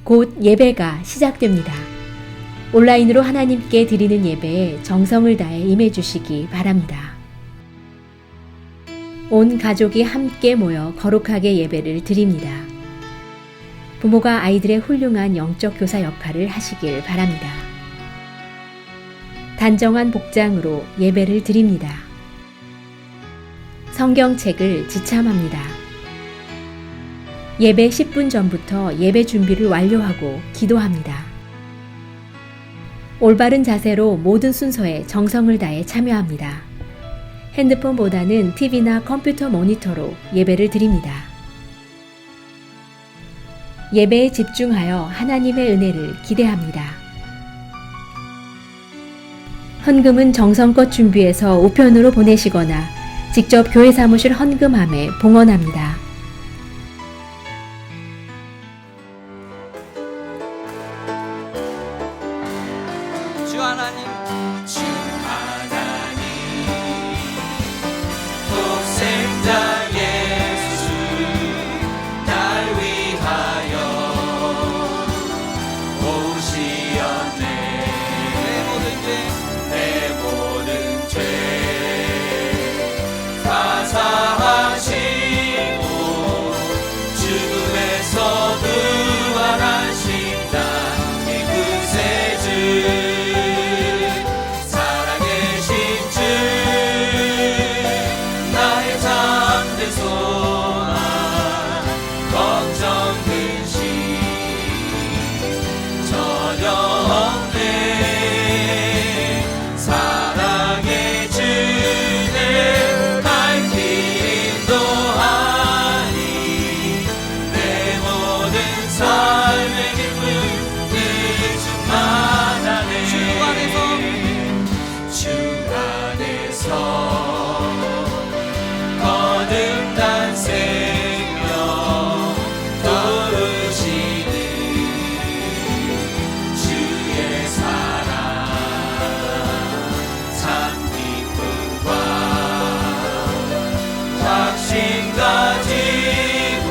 곧 예배가 시작됩니다. 온라인으로 하나님께 드리는 예배에 정성을 다해 임해주시기 바랍니다. 온 가족이 함께 모여 거룩하게 예배를 드립니다. 부모가 아이들의 훌륭한 영적 교사 역할을 하시길 바랍니다. 단정한 복장으로 예배를 드립니다. 성경책을 지참합니다. 예배 10분 전부터 예배 준비를 완료하고 기도합니다. 올바른 자세로 모든 순서에 정성을 다해 참여합니다. 핸드폰보다는 TV나 컴퓨터 모니터로 예배를 드립니다. 예배에 집중하여 하나님의 은혜를 기대합니다. 헌금은 정성껏 준비해서 우편으로 보내시거나 직접 교회 사무실 헌금함에 봉헌합니다. 주 하나님, 주 하나님, 독생자 예수 날 위하여 오시었네. 내 모든 죄 다 사하시고 죽음에서 부활하신다. 이 구세주 거듭난 생명 도우시는 주의 사랑 참 기쁨과 확신 가지고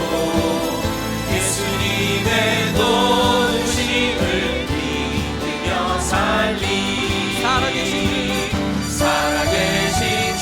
예수님의 도우심을 믿으며 살아계신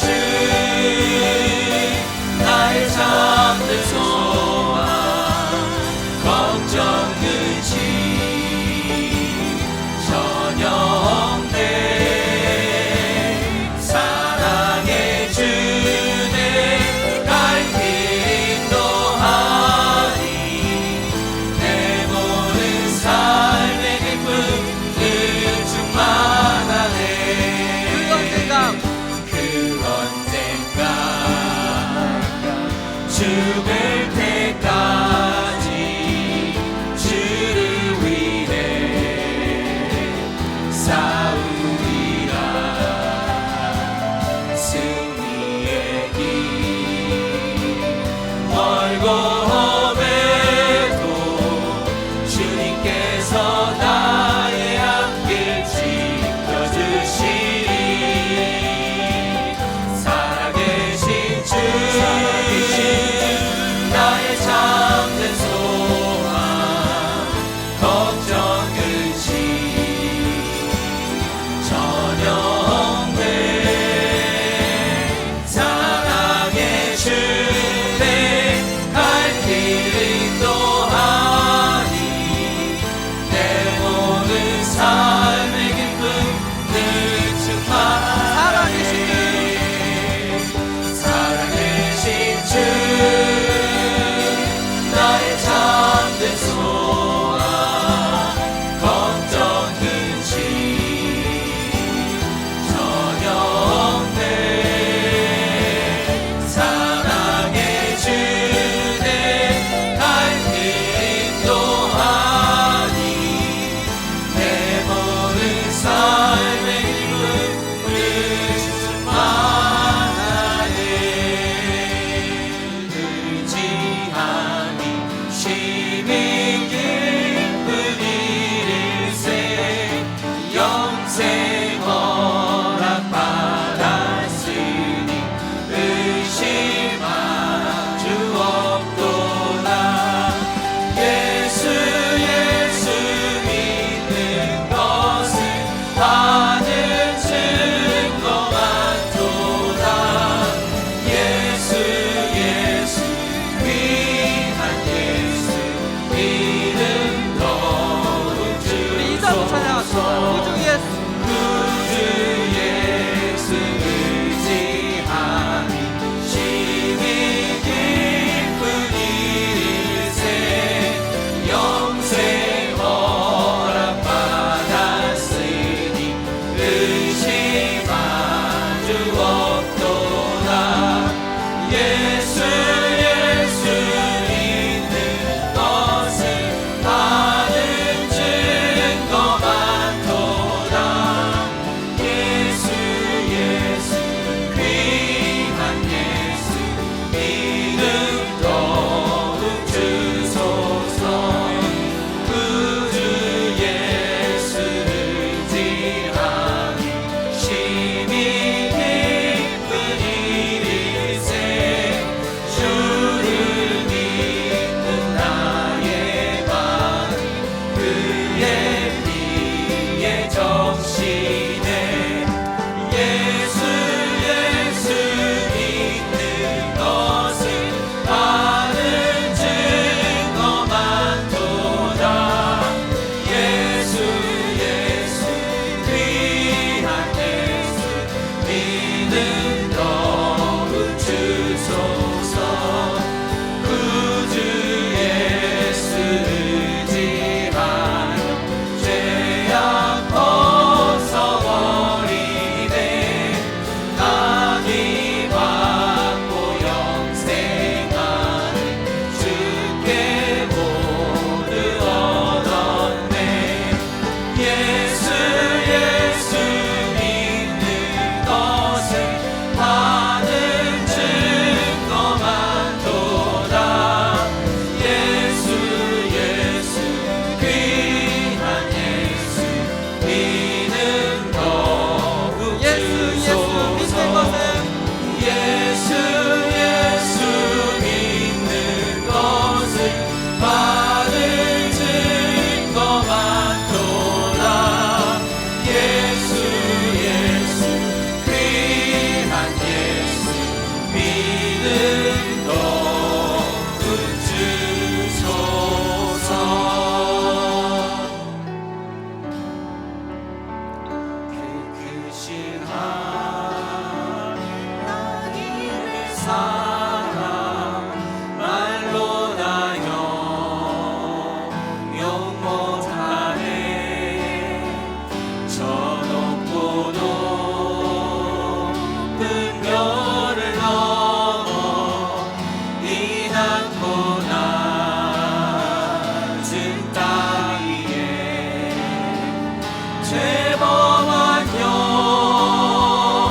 죄범한 영혼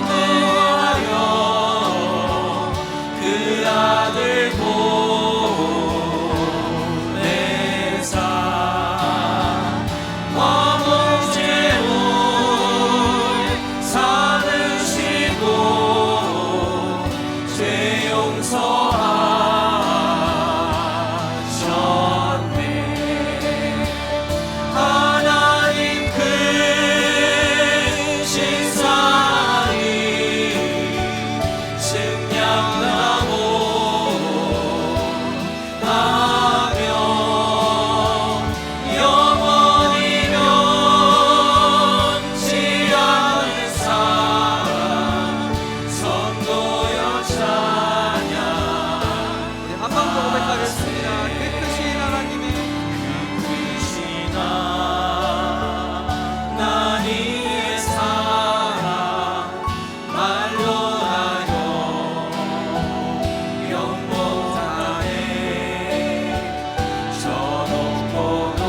구하여 그 아들 보내사 화목 제물 삼으시고 죄 용서하셨네. 하나님 크신 사랑이 증량나고 하며 영원히 변치 않는 사랑 성도여 찬양. 한 번 더 고백하겠습니다. 그 크신 하나님의 크신 하나님의 사랑 말로 나요 영원하네. 저 높고도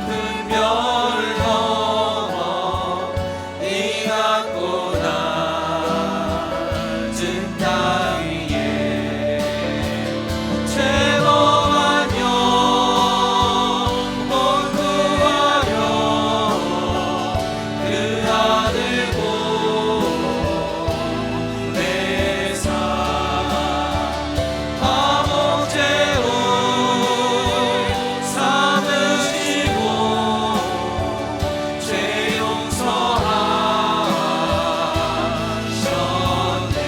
큰 별을 넘어 이 같고 낮은 땅 위에 죄범한 영혼 구하여 그 아들 보내사 화목 제물 삼으시고 죄 용서하셨네.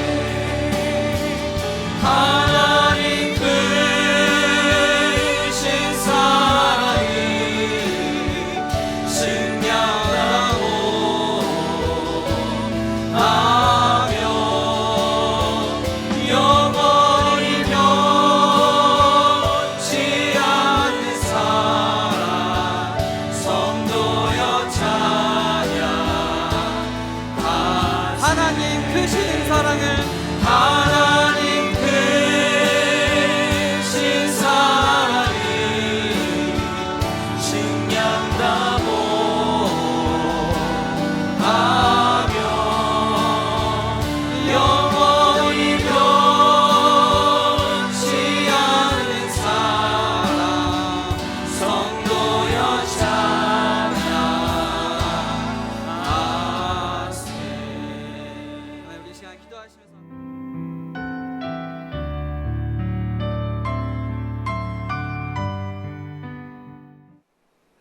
하나님 크신 사랑이 증량나고 하며 영원히 변치 않는 사랑 성도여 찬양. 하나님 크신 사랑을 하나님 크신 사랑이 증량나고 하며 영원히 변치 않는 사랑 성도여 찬양하세. 우리 시간 기도하시면서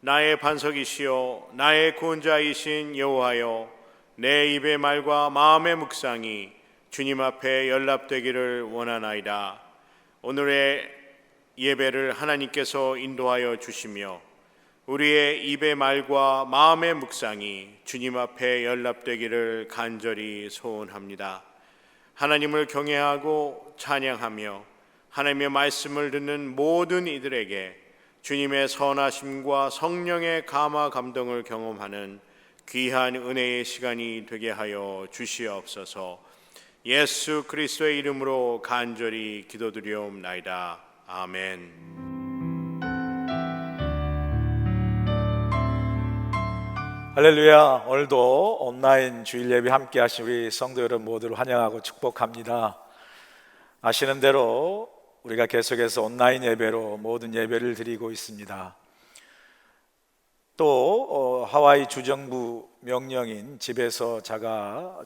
나의 반석이시요 나의 구원자이신 여호와여, 내 입의 말과 마음의 묵상이 주님 앞에 연락되기를 원하나이다. 오늘의 예배를 하나님께서 인도하여 주시며 우리의 입의 말과 마음의 묵상이 주님 앞에 연락되기를 간절히 소원합니다. 하나님을 경외하고 찬양하며 하나님의 말씀을 듣는 모든 이들에게 주님의 선하심과 성령의 감화 감동을 경험하는 귀한 은혜의 시간이 되게 하여 주시옵소서. 예수 그리스도의 이름으로 간절히 기도드리옵나이다. 아멘. 할렐루야. 오늘도 온라인 주일 예배 함께 하신 우리 성도 여러분 모두를 환영하고 축복합니다. 아시는 대로 우리가 계속해서 온라인 예배로 모든 예배를 드리고 있습니다. 또 하와이 주정부 명령인 집에서 자가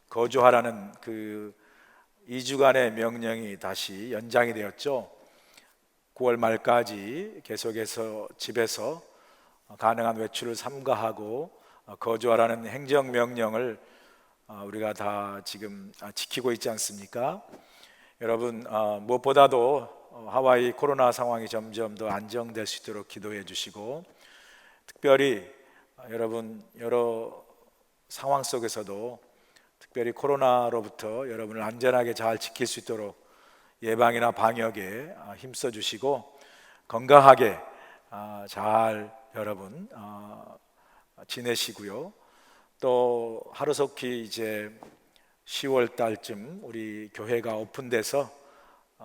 거주하라는 그 2주간의 명령이 다시 연장이 되었죠. 9월 말까지 계속해서 집에서 가능한 외출을 삼가하고 거주하라는 행정명령을 우리가 다 지금 지키고 있지 않습니까? 여러분, 무엇보다도 하와이 코로나 상황이 점점 더 안정될 수 있도록 기도해 주시고, 특별히 여러분 여러 상황 속에서도 특별히 코로나로부터 여러분을 안전하게 잘 지킬 수 있도록 예방이나 방역에 힘써 주시고 건강하게 잘 여러분 지내시고요. 또 하루속히 이제 10월 달쯤 우리 교회가 오픈돼서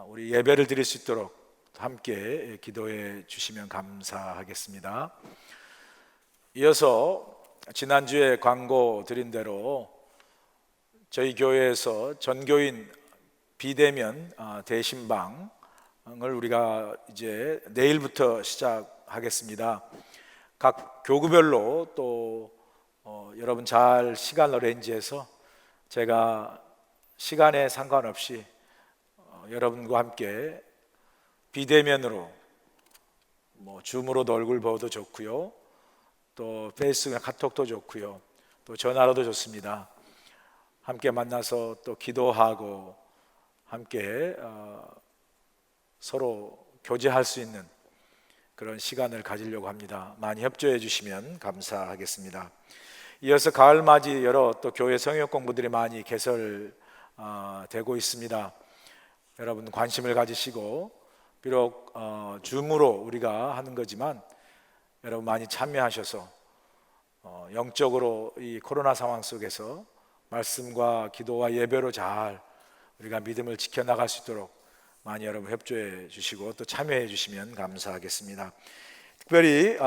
우리 예배를 드릴 수 있도록 함께 기도해 주시면 감사하겠습니다. 이어서 지난주에 광고 드린 대로 저희 교회에서 전교인 비대면 대신방을 우리가 이제 내일부터 시작하겠습니다. 각 교구별로 또 여러분 잘 시간 어레인지해서 제가 시간에 상관없이 여러분과 함께 비대면으로 줌으로도 얼굴 보도 좋고요, 또 페이스북 카톡도 좋고요, 또 전화로도 좋습니다. 함께 만나서 또 기도하고 함께 서로 교제할 수 있는 그런 시간을 가지려고 합니다. 많이 협조해 주시면 감사하겠습니다. 이어서 가을맞이 여러 또 교회 성역 공부들이 많이 개설되고 있습니다. 여러분 관심을 가지시고, 비록 줌으로 우리가 하는 거지만 여러분 많이 참여하셔서 영적으로 이 코로나 상황 속에서 말씀과 기도와 예배로 잘 우리가 믿음을 지켜나갈 수 있도록 많이 여러분 협조해 주시고 또 참여해 주시면 감사하겠습니다. 특별히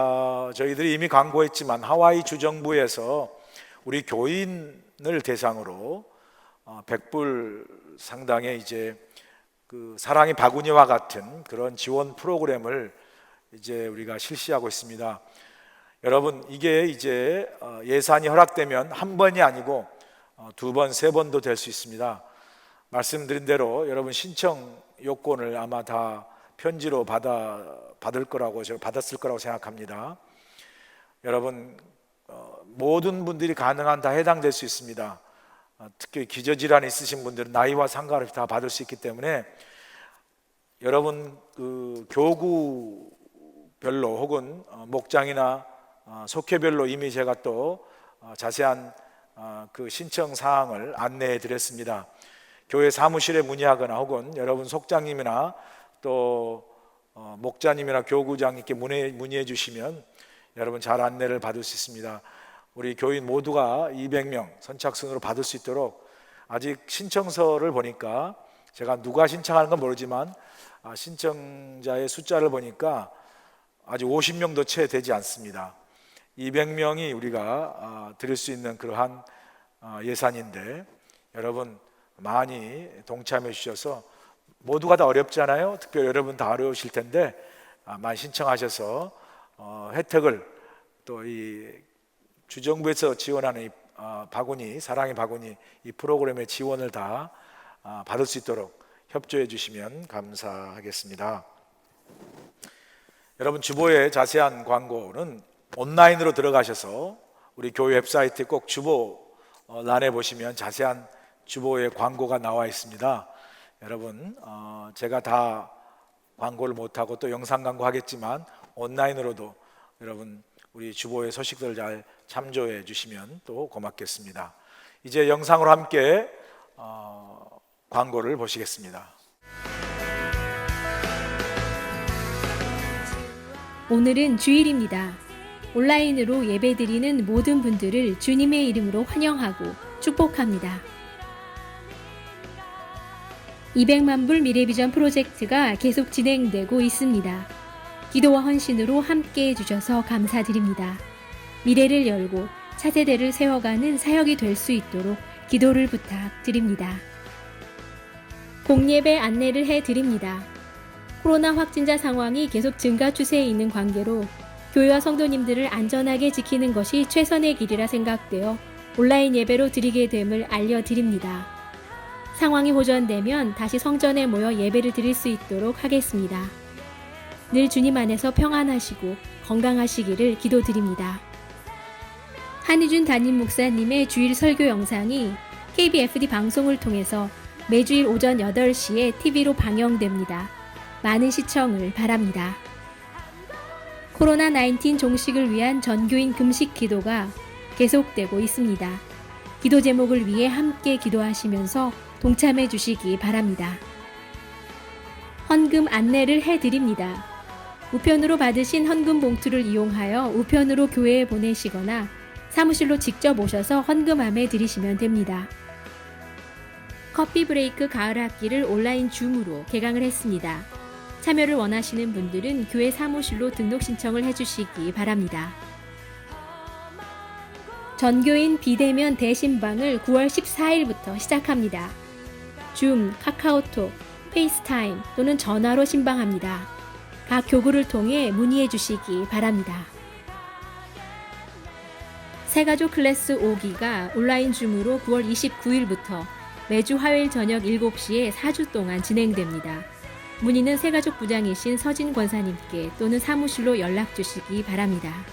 저희들이 이미 광고했지만 하와이 주정부에서 우리 교인을 대상으로 100불 상당의 이제 그 사랑의 바구니와 같은 그런 지원 프로그램을 이제 우리가 실시하고 있습니다. 여러분 이게 이제 예산이 허락되면 한 번이 아니고 두 번, 세 번도 될 수 있습니다. 말씀드린 대로 여러분 신청 요건을 아마 다 편지로 받았을 거라고 생각합니다. 여러분 모든 분들이 가능한 다 해당될 수 있습니다. 특히 기저질환이 있으신 분들은 나이와 상관없이 다 받을 수 있기 때문에 여러분 그 교구별로 혹은 목장이나 속회별로 이미 제가 또 자세한 그 신청 사항을 안내해 드렸습니다. 교회 사무실에 문의하거나 혹은 여러분 속장님이나 또 목자님이나 교구장님께 문의해 주시면 여러분 잘 안내를 받을 수 있습니다. 우리 교인 모두가 200명 선착순으로 받을 수 있도록 아직 신청서를 보니까 제가 누가 신청하는 건 모르지만 신청자의 숫자를 보니까 아직 50명도 채 되지 않습니다. 200명이 우리가 드릴 수 있는 그러한 예산인데 여러분 많이 동참해 주셔서, 모두가 다 어렵잖아요. 특별히 여러분 다 어려우실 텐데 많이 신청하셔서 혜택을 또 이 주정부에서 지원하는 이 바구니, 사랑의 바구니 이 프로그램의 지원을 다 받을 수 있도록 협조해 주시면 감사하겠습니다. 여러분 주보의 자세한 광고는 온라인으로 들어가셔서 우리 교회 웹사이트 꼭 주보란에 보시면 자세한 주보의 광고가 나와 있습니다. 여러분 제가 다 광고를 못하고 또 영상 광고 하겠지만 온라인으로도 여러분 우리 주보의 소식들을 잘 참조해 주시면 또 고맙겠습니다. 이제 영상으로 함께 광고를 보시겠습니다. 오늘은 주일입니다. 온라인으로 예배드리는 모든 분들을 주님의 이름으로 환영하고 축복합니다. 200만 불 미래비전 프로젝트가 계속 진행되고 있습니다. 기도와 헌신으로 함께 해주셔서 감사드립니다. 미래를 열고 차세대를 세워가는 사역이 될 수 있도록 기도를 부탁드립니다. 공예배 안내를 해드립니다. 코로나 확진자 상황이 계속 증가 추세에 있는 관계로 교회와 성도님들을 안전하게 지키는 것이 최선의 길이라 생각되어 온라인 예배로 드리게 됨을 알려드립니다. 상황이 호전되면 다시 성전에 모여 예배를 드릴 수 있도록 하겠습니다. 늘 주님 안에서 평안하시고 건강하시기를 기도드립니다. 한희준 담임 목사님의 주일 설교 영상이 KBFD 방송을 통해서 매주일 오전 8시에 TV로 방영됩니다. 많은 시청을 바랍니다. 코로나19 종식을 위한 전교인 금식 기도가 계속되고 있습니다. 기도 제목을 위해 함께 기도하시면서 동참해 주시기 바랍니다. 헌금 안내를 해드립니다. 우편으로 받으신 헌금 봉투를 이용하여 우편으로 교회에 보내시거나 사무실로 직접 오셔서 헌금함에 드리시면 됩니다. 커피 브레이크 가을 학기를 온라인 줌으로 개강을 했습니다. 참여를 원하시는 분들은 교회 사무실로 등록 신청을 해주시기 바랍니다. 전교인 비대면 대신방을 9월 14일부터 시작합니다. 줌, 카카오톡, 페이스타임 또는 전화로 신방합니다. 각 교구를 통해 문의해 주시기 바랍니다. 새가족 클래스 5기가 온라인 줌으로 9월 29일부터 매주 화요일 저녁 7시에 4주 동안 진행됩니다. 문의는 새가족 부장이신 서진 권사님께 또는 사무실로 연락 주시기 바랍니다.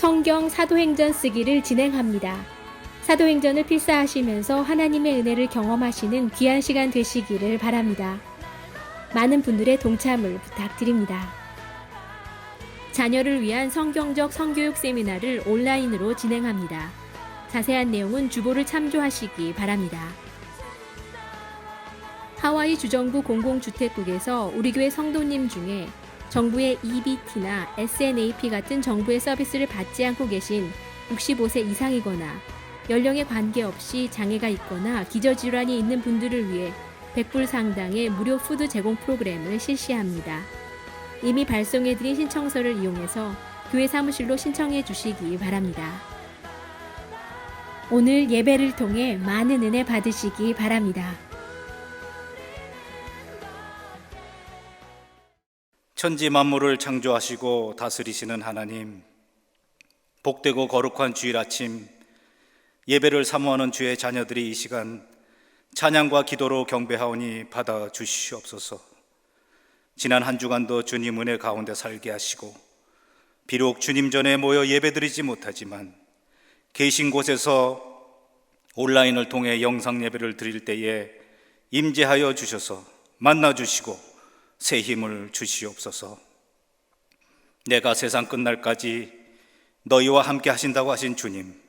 성경 사도행전 쓰기를 진행합니다. 사도행전을 필사하시면서 하나님의 은혜를 경험하시는 귀한 시간 되시기를 바랍니다. 많은 분들의 동참을 부탁드립니다. 자녀를 위한 성경적 성교육 세미나를 온라인으로 진행합니다. 자세한 내용은 주보를 참조하시기 바랍니다. 하와이 주정부 공공주택국에서 우리 교회 성도님 중에 정부의 EBT나 SNAP 같은 정부의 서비스를 받지 않고 계신 65세 이상이거나 연령에 관계없이 장애가 있거나 기저질환이 있는 분들을 위해 100불 상당의 무료 푸드 제공 프로그램을 실시합니다. 이미 발송해드린 신청서를 이용해서 교회 사무실로 신청해 주시기 바랍니다. 오늘 예배를 통해 많은 은혜 받으시기 바랍니다. 천지 만물을 창조하시고 다스리시는 하나님, 복되고 거룩한 주일 아침 예배를 사모하는 주의 자녀들이 이 시간 찬양과 기도로 경배하오니 받아주시옵소서. 지난 한 주간도 주님 은혜 가운데 살게 하시고 비록 주님 전에 모여 예배드리지 못하지만 계신 곳에서 온라인을 통해 영상 예배를 드릴 때에 임재하여 주셔서 만나주시고 새 힘을 주시옵소서. 내가 세상 끝날까지 너희와 함께 하신다고 하신 주님,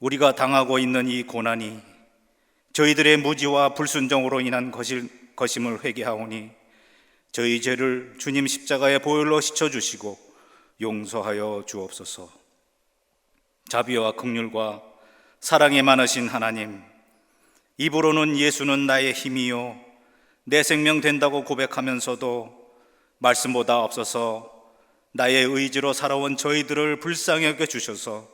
우리가 당하고 있는 이 고난이 저희들의 무지와 불순종으로 인한 것임을 회개하오니 저희 죄를 주님 십자가의 보혈로 씻어주시고 용서하여 주옵소서. 자비와 긍휼과 사랑이 많으신 하나님, 입으로는 예수는 나의 힘이요 내 생명 된다고 고백하면서도 말씀보다 앞서서 나의 의지로 살아온 저희들을 불쌍히 여겨 주셔서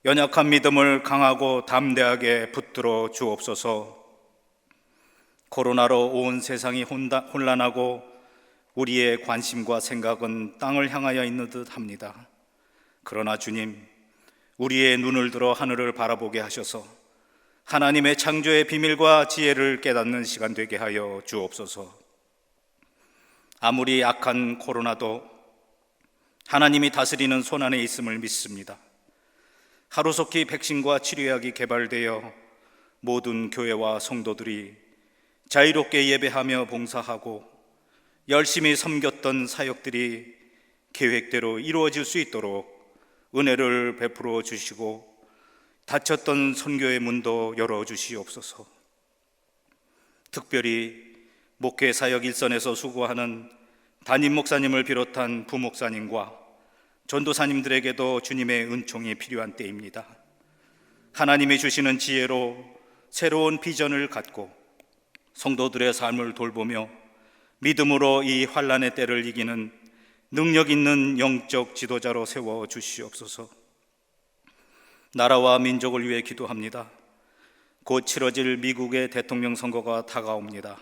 연약한 믿음을 강하고 담대하게 붙들어 주옵소서. 코로나로 온 세상이 혼란하고 우리의 관심과 생각은 땅을 향하여 있는 듯 합니다. 그러나 주님, 우리의 눈을 들어 하늘을 바라보게 하셔서 하나님의 창조의 비밀과 지혜를 깨닫는 시간 되게 하여 주옵소서. 아무리 악한 코로나도 하나님이 다스리는 손안에 있음을 믿습니다. 하루속히 백신과 치료약이 개발되어 모든 교회와 성도들이 자유롭게 예배하며 봉사하고 열심히 섬겼던 사역들이 계획대로 이루어질 수 있도록 은혜를 베풀어 주시고 닫혔던 선교의 문도 열어주시옵소서. 특별히 목회 사역 일선에서 수고하는 담임 목사님을 비롯한 부목사님과 전도사님들에게도 주님의 은총이 필요한 때입니다. 하나님이 주시는 지혜로 새로운 비전을 갖고 성도들의 삶을 돌보며 믿음으로 이 환난의 때를 이기는 능력 있는 영적 지도자로 세워 주시옵소서. 나라와 민족을 위해 기도합니다. 곧 치러질 미국의 대통령 선거가 다가옵니다.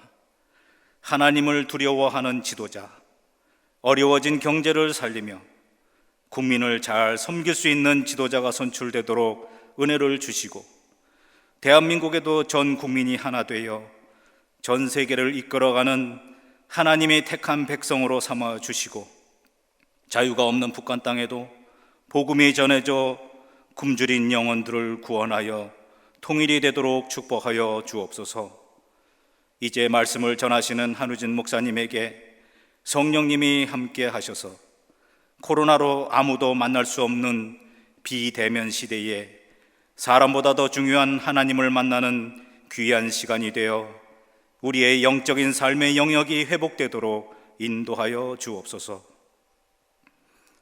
하나님을 두려워하는 지도자, 어려워진 경제를 살리며 국민을 잘 섬길 수 있는 지도자가 선출되도록 은혜를 주시고 대한민국에도 전 국민이 하나 되어 전 세계를 이끌어가는 하나님이 택한 백성으로 삼아 주시고 자유가 없는 북한 땅에도 복음이 전해져 굶주린 영혼들을 구원하여 통일이 되도록 축복하여 주옵소서. 이제 말씀을 전하시는 한우진 목사님에게 성령님이 함께 하셔서 코로나로 아무도 만날 수 없는 비대면 시대에 사람보다 더 중요한 하나님을 만나는 귀한 시간이 되어 우리의 영적인 삶의 영역이 회복되도록 인도하여 주옵소서.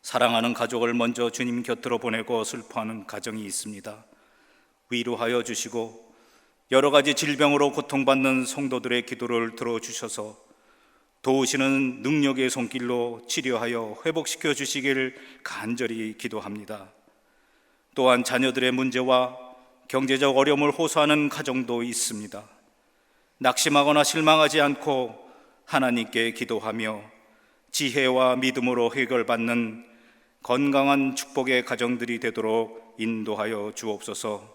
사랑하는 가족을 먼저 주님 곁으로 보내고 슬퍼하는 가정이 있습니다. 위로하여 주시고 여러 가지 질병으로 고통받는 성도들의 기도를 들어주셔서 도우시는 능력의 손길로 치료하여 회복시켜 주시기를 간절히 기도합니다. 또한 자녀들의 문제와 경제적 어려움을 호소하는 가정도 있습니다. 낙심하거나 실망하지 않고 하나님께 기도하며 지혜와 믿음으로 해결받는 건강한 축복의 가정들이 되도록 인도하여 주옵소서.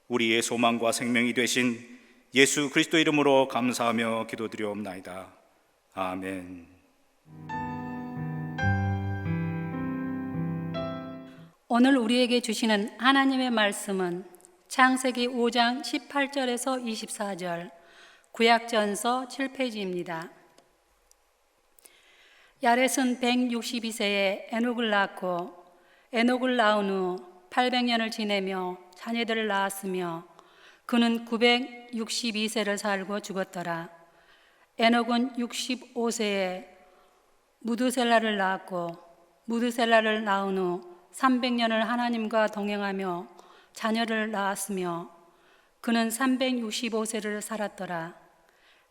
우리의 소망과 생명이 되신 예수 그리스도 이름으로 감사하며 기도드리옵나이다. 아멘. 오늘 우리에게 주시는 하나님의 말씀은 창세기 5장 18절에서 24절, 구약전서 7페이지입니다. 야렛은 162세에 에녹을 낳고 에녹을 낳은 후 800년을 지내며 자녀들을 낳았으며 그는 962세를 살고 죽었더라. 에녹은 65세에 무드셀라를 낳았고 무드셀라를 낳은 후 300년을 하나님과 동행하며 자녀를 낳았으며 그는 365세를 살았더라.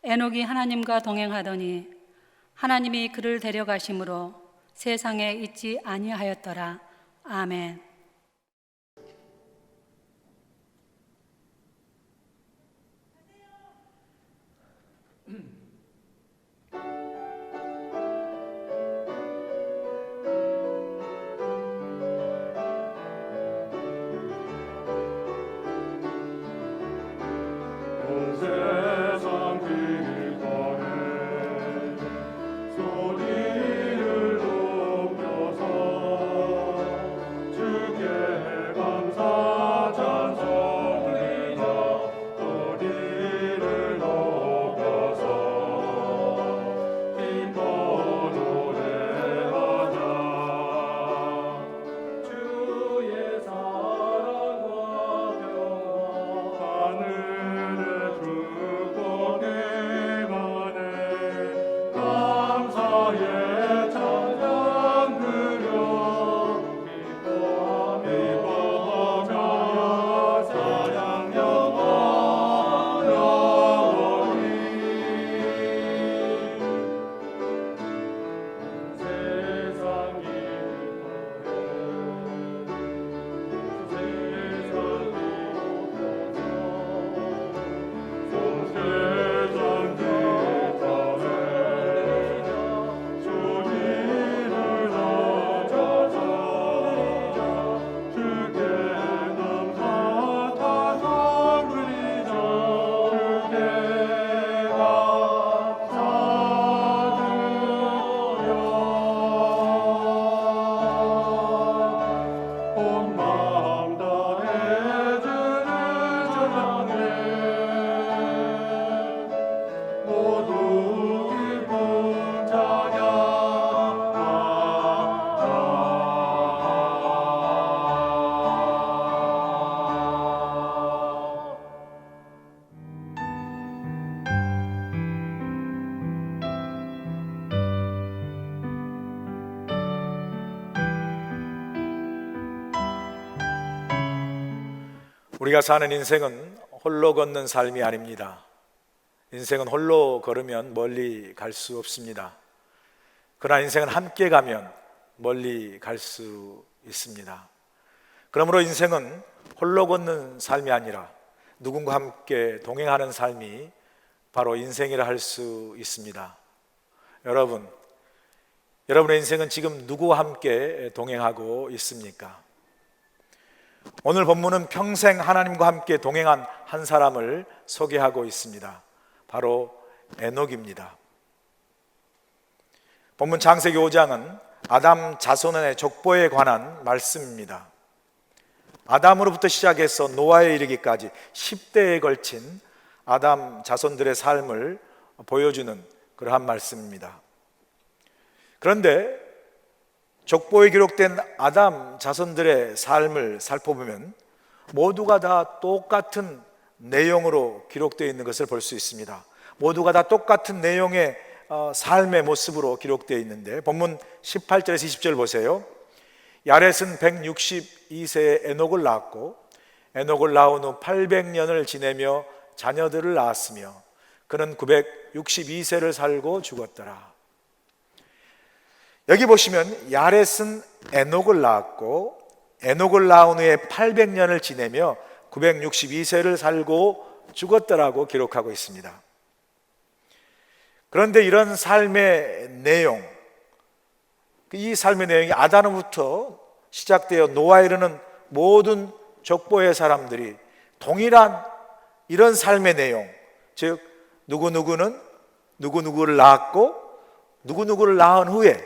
에녹이 하나님과 동행하더니 하나님이 그를 데려가심으로 세상에 있지 아니하였더라. 아멘. 세상 길거리 소리를 높여서 주께 감사 찬송 드리자. 소리를 높여서 기뻐 노래하자. 주의 사랑과 평화 하늘에 축복이 가네. 감사의 찬양 드려 기뻐하며 사랑 영원히 세상 온 마음 다해 주를 찬양해. 모두 기쁨 찬양하자. 우리가 사는 인생은 홀로 걷는 삶이 아닙니다. 인생은 홀로 걸으면 멀리 갈 수 없습니다. 그러나 인생은 함께 가면 멀리 갈 수 있습니다. 그러므로 인생은 홀로 걷는 삶이 아니라 누군가 함께 동행하는 삶이 바로 인생이라 할 수 있습니다. 여러분의 인생은 지금 누구와 함께 동행하고 있습니까? 오늘 본문은 평생 하나님과 함께 동행한 한 사람을 소개하고 있습니다. 바로 에녹입니다. 본문 창세기 5장은 아담 자손의 족보에 관한 말씀입니다. 아담으로부터 시작해서 노아에 이르기까지 10대에 걸친 아담 자손들의 삶을 보여주는 그러한 말씀입니다. 그런데 족보에 기록된 아담 자손들의 삶을 살펴보면 모두가 다 똑같은 내용으로 기록되어 있는 것을 볼 수 있습니다. 모두가 다 똑같은 내용의 삶의 모습으로 기록되어 있는데 본문 18절에서 20절 보세요. 야렛은 162세에 에녹을 낳았고 에녹을 낳은 후 800년을 지내며 자녀들을 낳았으며 그는 962세를 살고 죽었더라. 여기 보시면 야렛은 에녹을 낳았고 에녹을 낳은 후에 800년을 지내며 962세를 살고 죽었더라고 기록하고 있습니다. 그런데 이런 삶의 내용, 이 삶의 내용이 아담으로부터 시작되어 노아에 이르는 모든 족보의 사람들이 동일한 이런 삶의 내용, 즉 누구누구는 누구누구를 낳았고 누구누구를 낳은 후에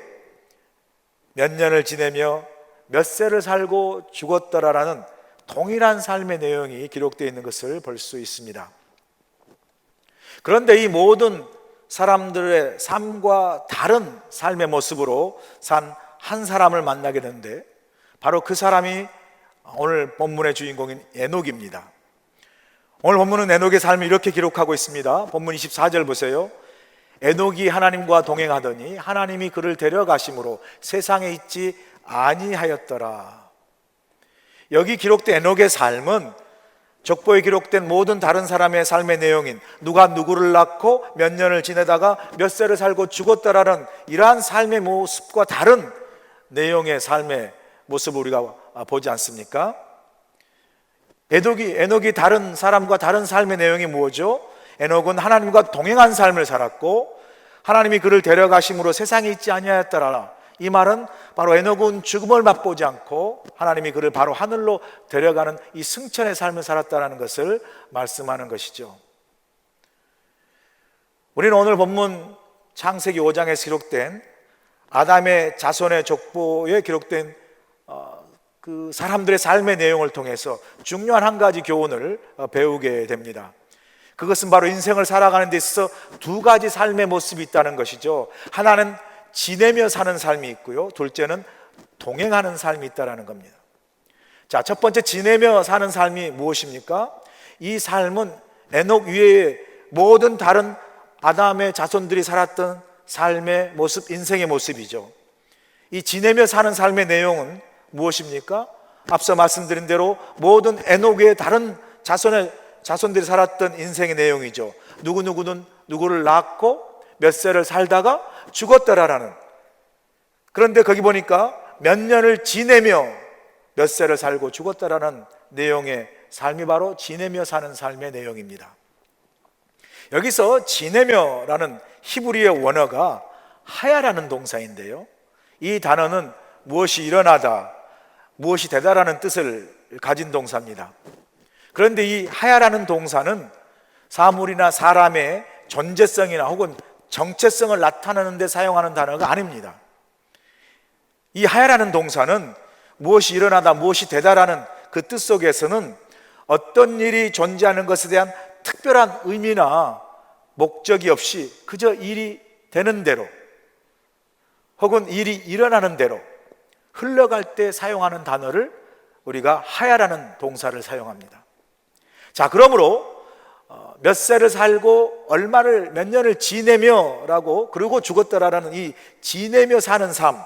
몇 년을 지내며 몇 세를 살고 죽었더라라는 동일한 삶의 내용이 기록되어 있는 것을 볼 수 있습니다. 그런데 이 모든 사람들의 삶과 다른 삶의 모습으로 산 한 사람을 만나게 되는데 바로 그 사람이 오늘 본문의 주인공인 에녹입니다. 오늘 본문은 에녹의 삶을 이렇게 기록하고 있습니다. 본문 24절 보세요. 에녹이 하나님과 동행하더니 하나님이 그를 데려가심으로 세상에 있지 아니하였더라. 여기 기록된 에녹의 삶은 족보에 기록된 모든 다른 사람의 삶의 내용인 누가 누구를 낳고 몇 년을 지내다가 몇 세를 살고 죽었더라는 이러한 삶의 모습과 다른 내용의 삶의 모습을 우리가 보지 않습니까? 에녹이 다른 사람과 다른 삶의 내용이 뭐죠? 에녹은 하나님과 동행한 삶을 살았고 하나님이 그를 데려가심으로 세상에 있지 아니하였더라. 이 말은 바로 에녹은 죽음을 맛보지 않고 하나님이 그를 바로 하늘로 데려가는 이 승천의 삶을 살았다는 것을 말씀하는 것이죠. 우리는 오늘 본문 창세기 5장에 기록된 아담의 자손의 족보에 기록된 그 사람들의 삶의 내용을 통해서 중요한 한 가지 교훈을 배우게 됩니다. 그것은 바로 인생을 살아가는 데 있어서 두 가지 삶의 모습이 있다는 것이죠. 하나는 지내며 사는 삶이 있고요, 둘째는 동행하는 삶이 있다는 겁니다. 자, 첫 번째 지내며 사는 삶이 무엇입니까? 이 삶은 에녹 위에 모든 다른 아담의 자손들이 살았던 삶의 모습, 인생의 모습이죠. 이 지내며 사는 삶의 내용은 무엇입니까? 앞서 말씀드린 대로 모든 에녹의 다른 자손들이 살았던 인생의 내용이죠. 누구누구는 누구를 낳고 몇 세를 살다가 죽었더라라는. 그런데 거기 보니까 몇 년을 지내며 몇 세를 살고 죽었더라는 내용의 삶이 바로 지내며 사는 삶의 내용입니다. 여기서 지내며라는 히브리의 원어가 하야라는 동사인데요, 이 단어는 무엇이 일어나다, 무엇이 되다라는 뜻을 가진 동사입니다. 그런데 이 하야라는 동사는 사물이나 사람의 존재성이나 혹은 정체성을 나타내는 데 사용하는 단어가 아닙니다. 이 하야라는 동사는 무엇이 일어나다, 무엇이 되다라는 그 뜻 속에서는 어떤 일이 존재하는 것에 대한 특별한 의미나 목적이 없이 그저 일이 되는 대로 혹은 일이 일어나는 대로 흘러갈 때 사용하는 단어를 우리가 하야라는 동사를 사용합니다. 자, 그러므로 몇 세를 살고 얼마를 몇 년을 지내며 라고 그리고 죽었더라라는 이 지내며 사는 삶,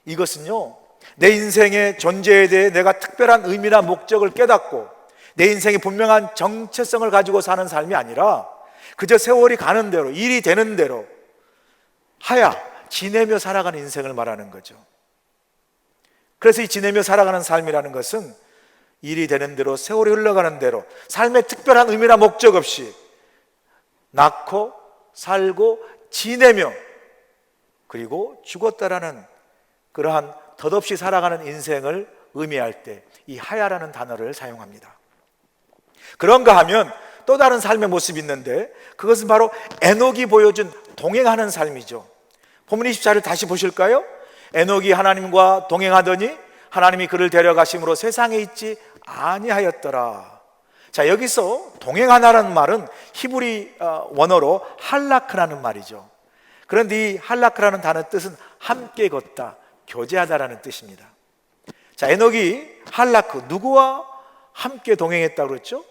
이것은요 내 인생의 존재에 대해 내가 특별한 의미나 목적을 깨닫고 내 인생의 분명한 정체성을 가지고 사는 삶이 아니라 그저 세월이 가는 대로 일이 되는 대로 하야 지내며 살아가는 인생을 말하는 거죠. 그래서 이 지내며 살아가는 삶이라는 것은 일이 되는 대로 세월이 흘러가는 대로 삶의 특별한 의미나 목적 없이 낳고 살고 지내며 그리고 죽었다라는 그러한 덧없이 살아가는 인생을 의미할 때 이 하야라는 단어를 사용합니다. 그런가 하면 또 다른 삶의 모습이 있는데 그것은 바로 에녹이 보여준 동행하는 삶이죠. 본문 24를 다시 보실까요? 에녹이 하나님과 동행하더니 하나님이 그를 데려가심으로 세상에 있지 아니하였더라. 자, 여기서 동행하다라는 말은 히브리 원어로 할라크라는 말이죠. 그런데 이 할라크라는 단어 뜻은 함께 걷다, 교제하다라는 뜻입니다. 자, 에녹이 할라크, 누구와 함께 동행했다고 그랬죠?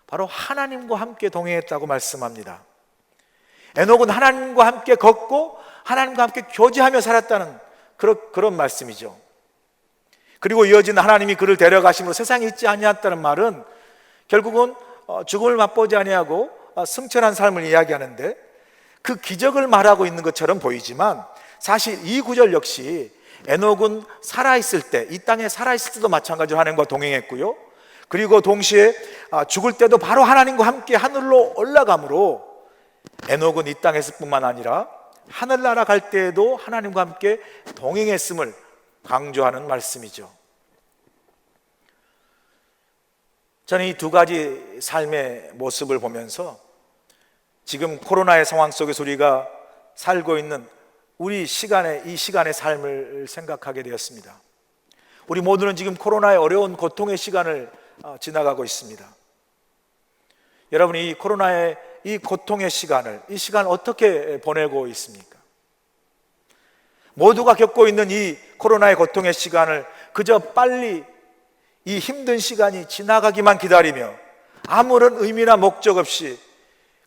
바로 하나님과 함께 동행했다고 말씀합니다. 에녹은 하나님과 함께 걷고 하나님과 함께 교제하며 살았다는 그런 말씀이죠. 그리고 이어진 하나님이 그를 데려가심으로 세상에 있지 아니하였다는 말은 결국은 죽음을 맛보지 아니하고 승천한 삶을 이야기하는데 그 기적을 말하고 있는 것처럼 보이지만 사실 이 구절 역시 에녹은 살아있을 때, 이 땅에 살아있을 때도 마찬가지로 하나님과 동행했고요. 그리고 동시에 죽을 때도 바로 하나님과 함께 하늘로 올라가므로 에녹은 이 땅에서 뿐만 아니라 하늘나라 갈 때에도 하나님과 함께 동행했음을 강조하는 말씀이죠. 저는 이 두 가지 삶의 모습을 보면서 지금 코로나의 상황 속에서 우리가 살고 있는 이 시간의 삶을 생각하게 되었습니다. 우리 모두는 지금 코로나의 어려운 고통의 시간을 지나가고 있습니다. 여러분이 이 코로나의 이 고통의 이 시간을 어떻게 보내고 있습니까? 모두가 겪고 있는 이 코로나의 고통의 시간을 그저 빨리 이 힘든 시간이 지나가기만 기다리며 아무런 의미나 목적 없이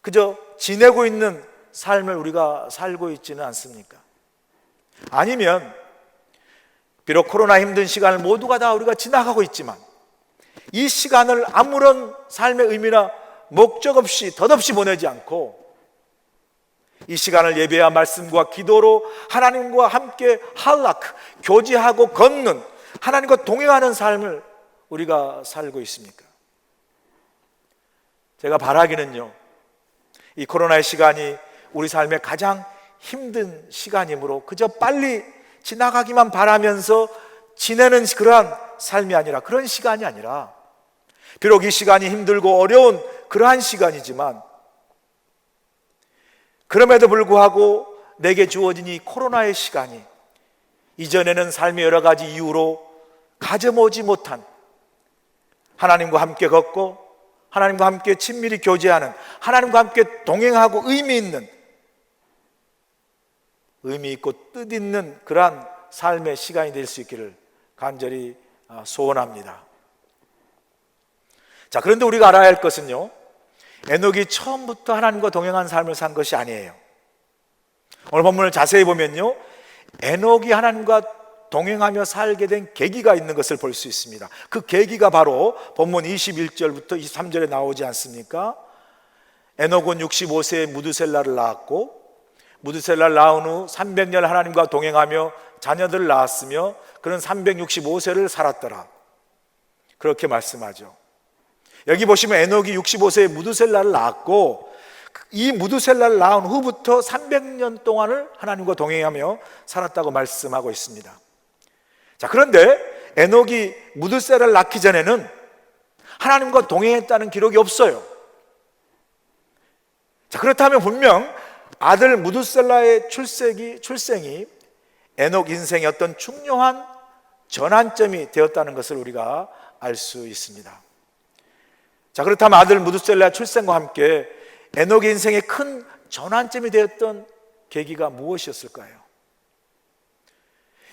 그저 지내고 있는 삶을 우리가 살고 있지는 않습니까? 아니면 비록 코로나 힘든 시간을 모두가 다 우리가 지나가고 있지만 이 시간을 아무런 삶의 의미나 목적 없이 덧없이 보내지 않고 이 시간을 예배와 말씀과 기도로 하나님과 함께 할라크, 교제하고 걷는, 하나님과 동행하는 삶을 우리가 살고 있습니까? 제가 바라기는요, 이 코로나의 시간이 우리 삶의 가장 힘든 시간이므로 그저 빨리 지나가기만 바라면서 지내는 그러한 삶이 아니라, 그런 시간이 아니라, 비록 이 시간이 힘들고 어려운 그러한 시간이지만 그럼에도 불구하고 내게 주어진 이 코로나의 시간이 이전에는 삶의 여러 가지 이유로 가져오지 못한 하나님과 함께 걷고 하나님과 함께 친밀히 교제하는, 하나님과 함께 동행하고 의미 있고 뜻있는 그러한 삶의 시간이 될 수 있기를 간절히 소원합니다. 자, 그런데 우리가 알아야 할 것은요, 에녹이 처음부터 하나님과 동행한 삶을 산 것이 아니에요. 오늘 본문을 자세히 보면요, 에녹이 하나님과 동행하며 살게 된 계기가 있는 것을 볼 수 있습니다. 그 계기가 바로 본문 21절부터 23절에 나오지 않습니까? 에녹은 65세에 무드셀라를 낳았고, 무드셀라를 낳은 후 300년 하나님과 동행하며 자녀들을 낳았으며 그는 365세를 살았더라, 그렇게 말씀하죠. 여기 보시면 에녹이 65세에 무드셀라를 낳았고, 이 무드셀라를 낳은 후부터 300년 동안을 하나님과 동행하며 살았다고 말씀하고 있습니다. 자, 그런데 에녹이 무드셀라를 낳기 전에는 하나님과 동행했다는 기록이 없어요. 자, 그렇다면 분명 아들 무드셀라의 출생이 에녹 인생의 어떤 중요한 전환점이 되었다는 것을 우리가 알 수 있습니다. 자, 그렇다면 아들 무드셀라의 출생과 함께 에녹의 인생의 큰 전환점이 되었던 계기가 무엇이었을까요?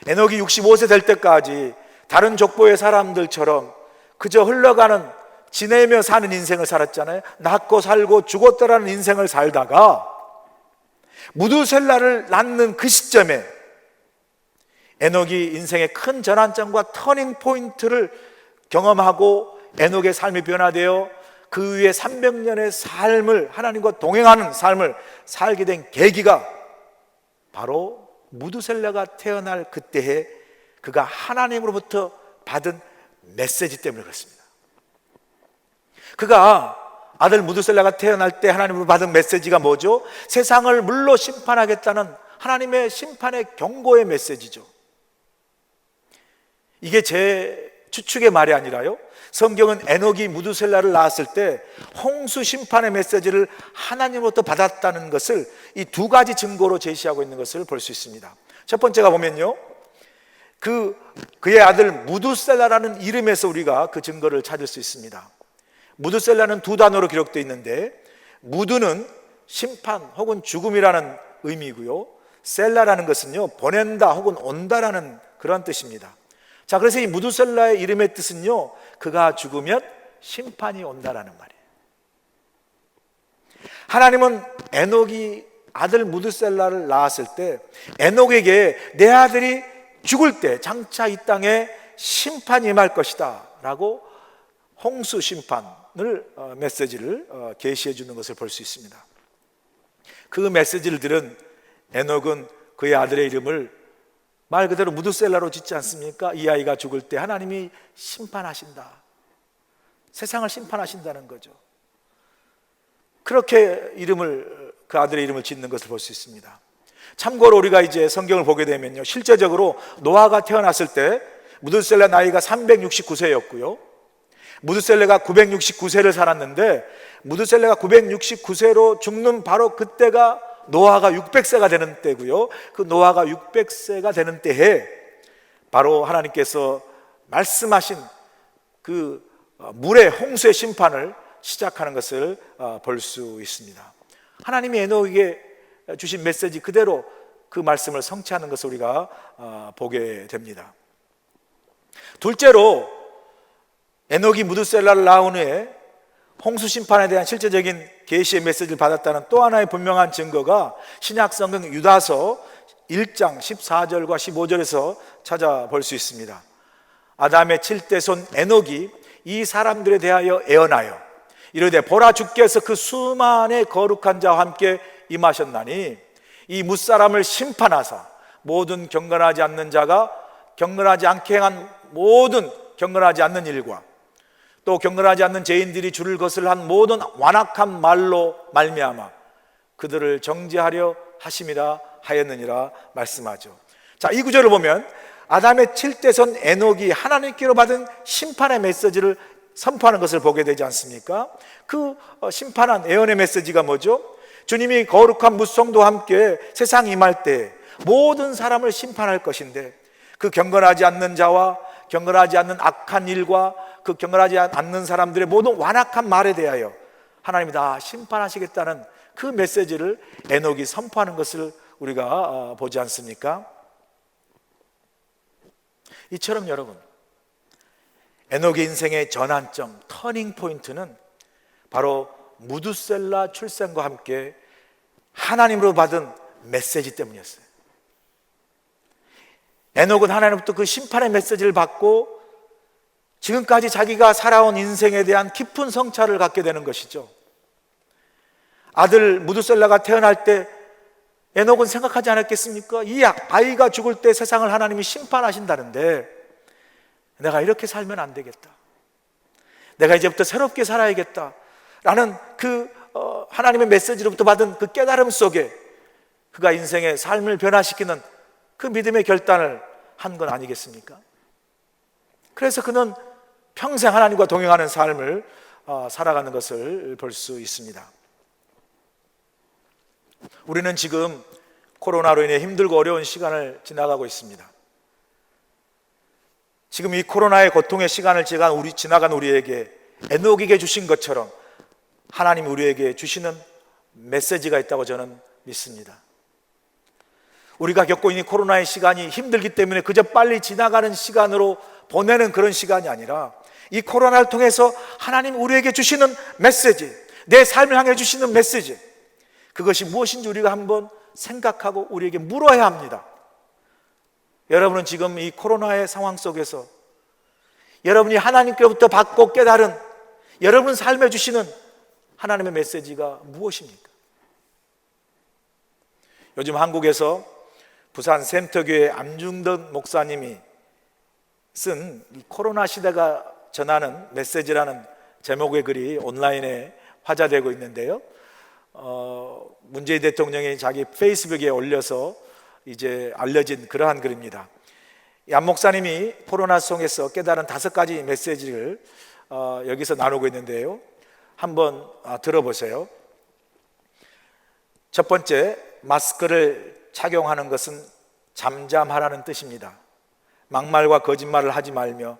에녹이 65세 될 때까지 다른 족보의 사람들처럼 그저 흘러가는, 지내며 사는 인생을 살았잖아요. 낳고 살고 죽었다라는 인생을 살다가 무드셀라를 낳는 그 시점에 에녹이 인생의 큰 전환점과 터닝 포인트를 경험하고 에녹의 삶이 변화되어 그 위에 300년의 삶을, 하나님과 동행하는 삶을 살게 된 계기가 바로 무드셀라가 태어날 그때에 그가 하나님으로부터 받은 메시지 때문에 그렇습니다. 그가 아들 무드셀라가 태어날 때 하나님으로 받은 메시지가 뭐죠? 세상을 물로 심판하겠다는 하나님의 심판의 경고의 메시지죠. 이게 제 추측의 말이 아니라요, 성경은 에녹이 무드셀라를 낳았을 때 홍수 심판의 메시지를 하나님으로부터 받았다는 것을 이 두 가지 증거로 제시하고 있는 것을 볼 수 있습니다. 첫 번째가 보면요, 그의 아들 무드셀라라는 이름에서 우리가 그 증거를 찾을 수 있습니다. 무드셀라는 두 단어로 기록되어 있는데, 무드는 심판 혹은 죽음이라는 의미이고요, 셀라라는 것은요 보낸다 혹은 온다라는 그런 뜻입니다. 자, 그래서 이 무드셀라의 이름의 뜻은요, 그가 죽으면 심판이 온다라는 말이에요. 하나님은 에녹이 아들 무드셀라를 낳았을 때 에녹에게 내 아들이 죽을 때 장차 이 땅에 심판이 임할 것이다 라고 홍수 심판을 메시지를 계시해 주는 것을 볼 수 있습니다. 그 메시지를 들은 에녹은 그의 아들의 이름을 말 그대로 무드셀라로 짓지 않습니까? 이 아이가 죽을 때 하나님이 심판하신다. 세상을 심판하신다는 거죠. 그렇게 그 아들의 이름을 짓는 것을 볼 수 있습니다. 참고로 우리가 이제 성경을 보게 되면요, 실제적으로 노아가 태어났을 때 무드셀라 나이가 369세였고요 무드셀라가 969세를 살았는데, 무드셀라가 969세로 죽는 바로 그때가 노아가 600세가 되는 때고요. 그 노아가 600세가 되는 때에 바로 하나님께서 말씀하신 그 물의 홍수의 심판을 시작하는 것을 볼 수 있습니다. 하나님이 에녹에게 주신 메시지 그대로 그 말씀을 성취하는 것을 우리가 보게 됩니다. 둘째로, 에녹이 무드셀라를 낳은 후에 홍수 심판에 대한 실제적인 계시의 메시지를 받았다는 또 하나의 분명한 증거가 신약 성경 유다서 1장 14절과 15절에서 찾아볼 수 있습니다. 아담의 7대 손 에녹이 이 사람들에 대하여 애언하여 이르되 보라, 주께서 그 수만의 거룩한 자와 함께 임하셨나니 이 무사람을 심판하사 모든 경건하지 않는 자가 경건하지 않게 행한 모든 경건하지 않는 일과 또 경건하지 않는 죄인들이 주를 거슬한 모든 완악한 말로 말미암아 그들을 정죄하려 하심이라 하였느니라 말씀하죠. 자, 이 구절을 보면 아담의 7대 손 에녹이 하나님께로 받은 심판의 메시지를 선포하는 것을 보게 되지 않습니까? 그 심판한 예언의 메시지가 뭐죠? 주님이 거룩한 무성도와 함께 세상 임할 때 모든 사람을 심판할 것인데, 그 경건하지 않는 자와 경건하지 않는 악한 일과 그 경건하지 않는 사람들의 모든 완악한 말에 대하여 하나님이 다 심판하시겠다는 그 메시지를 에녹이 선포하는 것을 우리가 보지 않습니까? 이처럼 여러분, 에녹의 인생의 전환점, 터닝 포인트는 바로 무드셀라 출생과 함께 하나님으로 받은 메시지 때문이었어요. 에녹은 하나님부터 그 심판의 메시지를 받고 지금까지 자기가 살아온 인생에 대한 깊은 성찰을 갖게 되는 것이죠. 아들 무드셀라가 태어날 때 에녹은 생각하지 않았겠습니까? 이 아이가 죽을 때 세상을 하나님이 심판하신다는데 내가 이렇게 살면 안 되겠다, 내가 이제부터 새롭게 살아야겠다 라는 그 하나님의 메시지로부터 받은 그 깨달음 속에 그가 인생의 삶을 변화시키는 그 믿음의 결단을 한 건 아니겠습니까? 그래서 그는 평생 하나님과 동행하는 삶을 살아가는 것을 볼 수 있습니다. 우리는 지금 코로나로 인해 힘들고 어려운 시간을 지나가고 있습니다. 지금 이 코로나의 고통의 시간을 지나간 우리에게 에녹에게 주신 것처럼 하나님이 우리에게 주시는 메시지가 있다고 저는 믿습니다. 우리가 겪고 있는 코로나의 시간이 힘들기 때문에 그저 빨리 지나가는 시간으로 보내는 그런 시간이 아니라 이 코로나를 통해서 하나님 우리에게 주시는 메시지, 내 삶을 향해 주시는 메시지, 그것이 무엇인지 우리가 한번 생각하고 우리에게 물어야 합니다. 여러분은 지금 이 코로나의 상황 속에서 여러분이 하나님께로부터 받고 깨달은 여러분 삶에 주시는 하나님의 메시지가 무엇입니까? 요즘 한국에서 부산 샘터교회 안중덕 목사님이 쓴 코로나 시대가 전하는 메시지라는 제목의 글이 온라인에 화제되고 있는데요. 문재인 대통령이 자기 페이스북에 올려서 이제 알려진 그러한 글입니다. 안 목사님이 코로나 속에서 깨달은 5가지 메시지를 여기서 나누고 있는데요. 한번 들어보세요. 첫 번째, 마스크를 착용하는 것은 잠잠하라는 뜻입니다. 막말과 거짓말을 하지 말며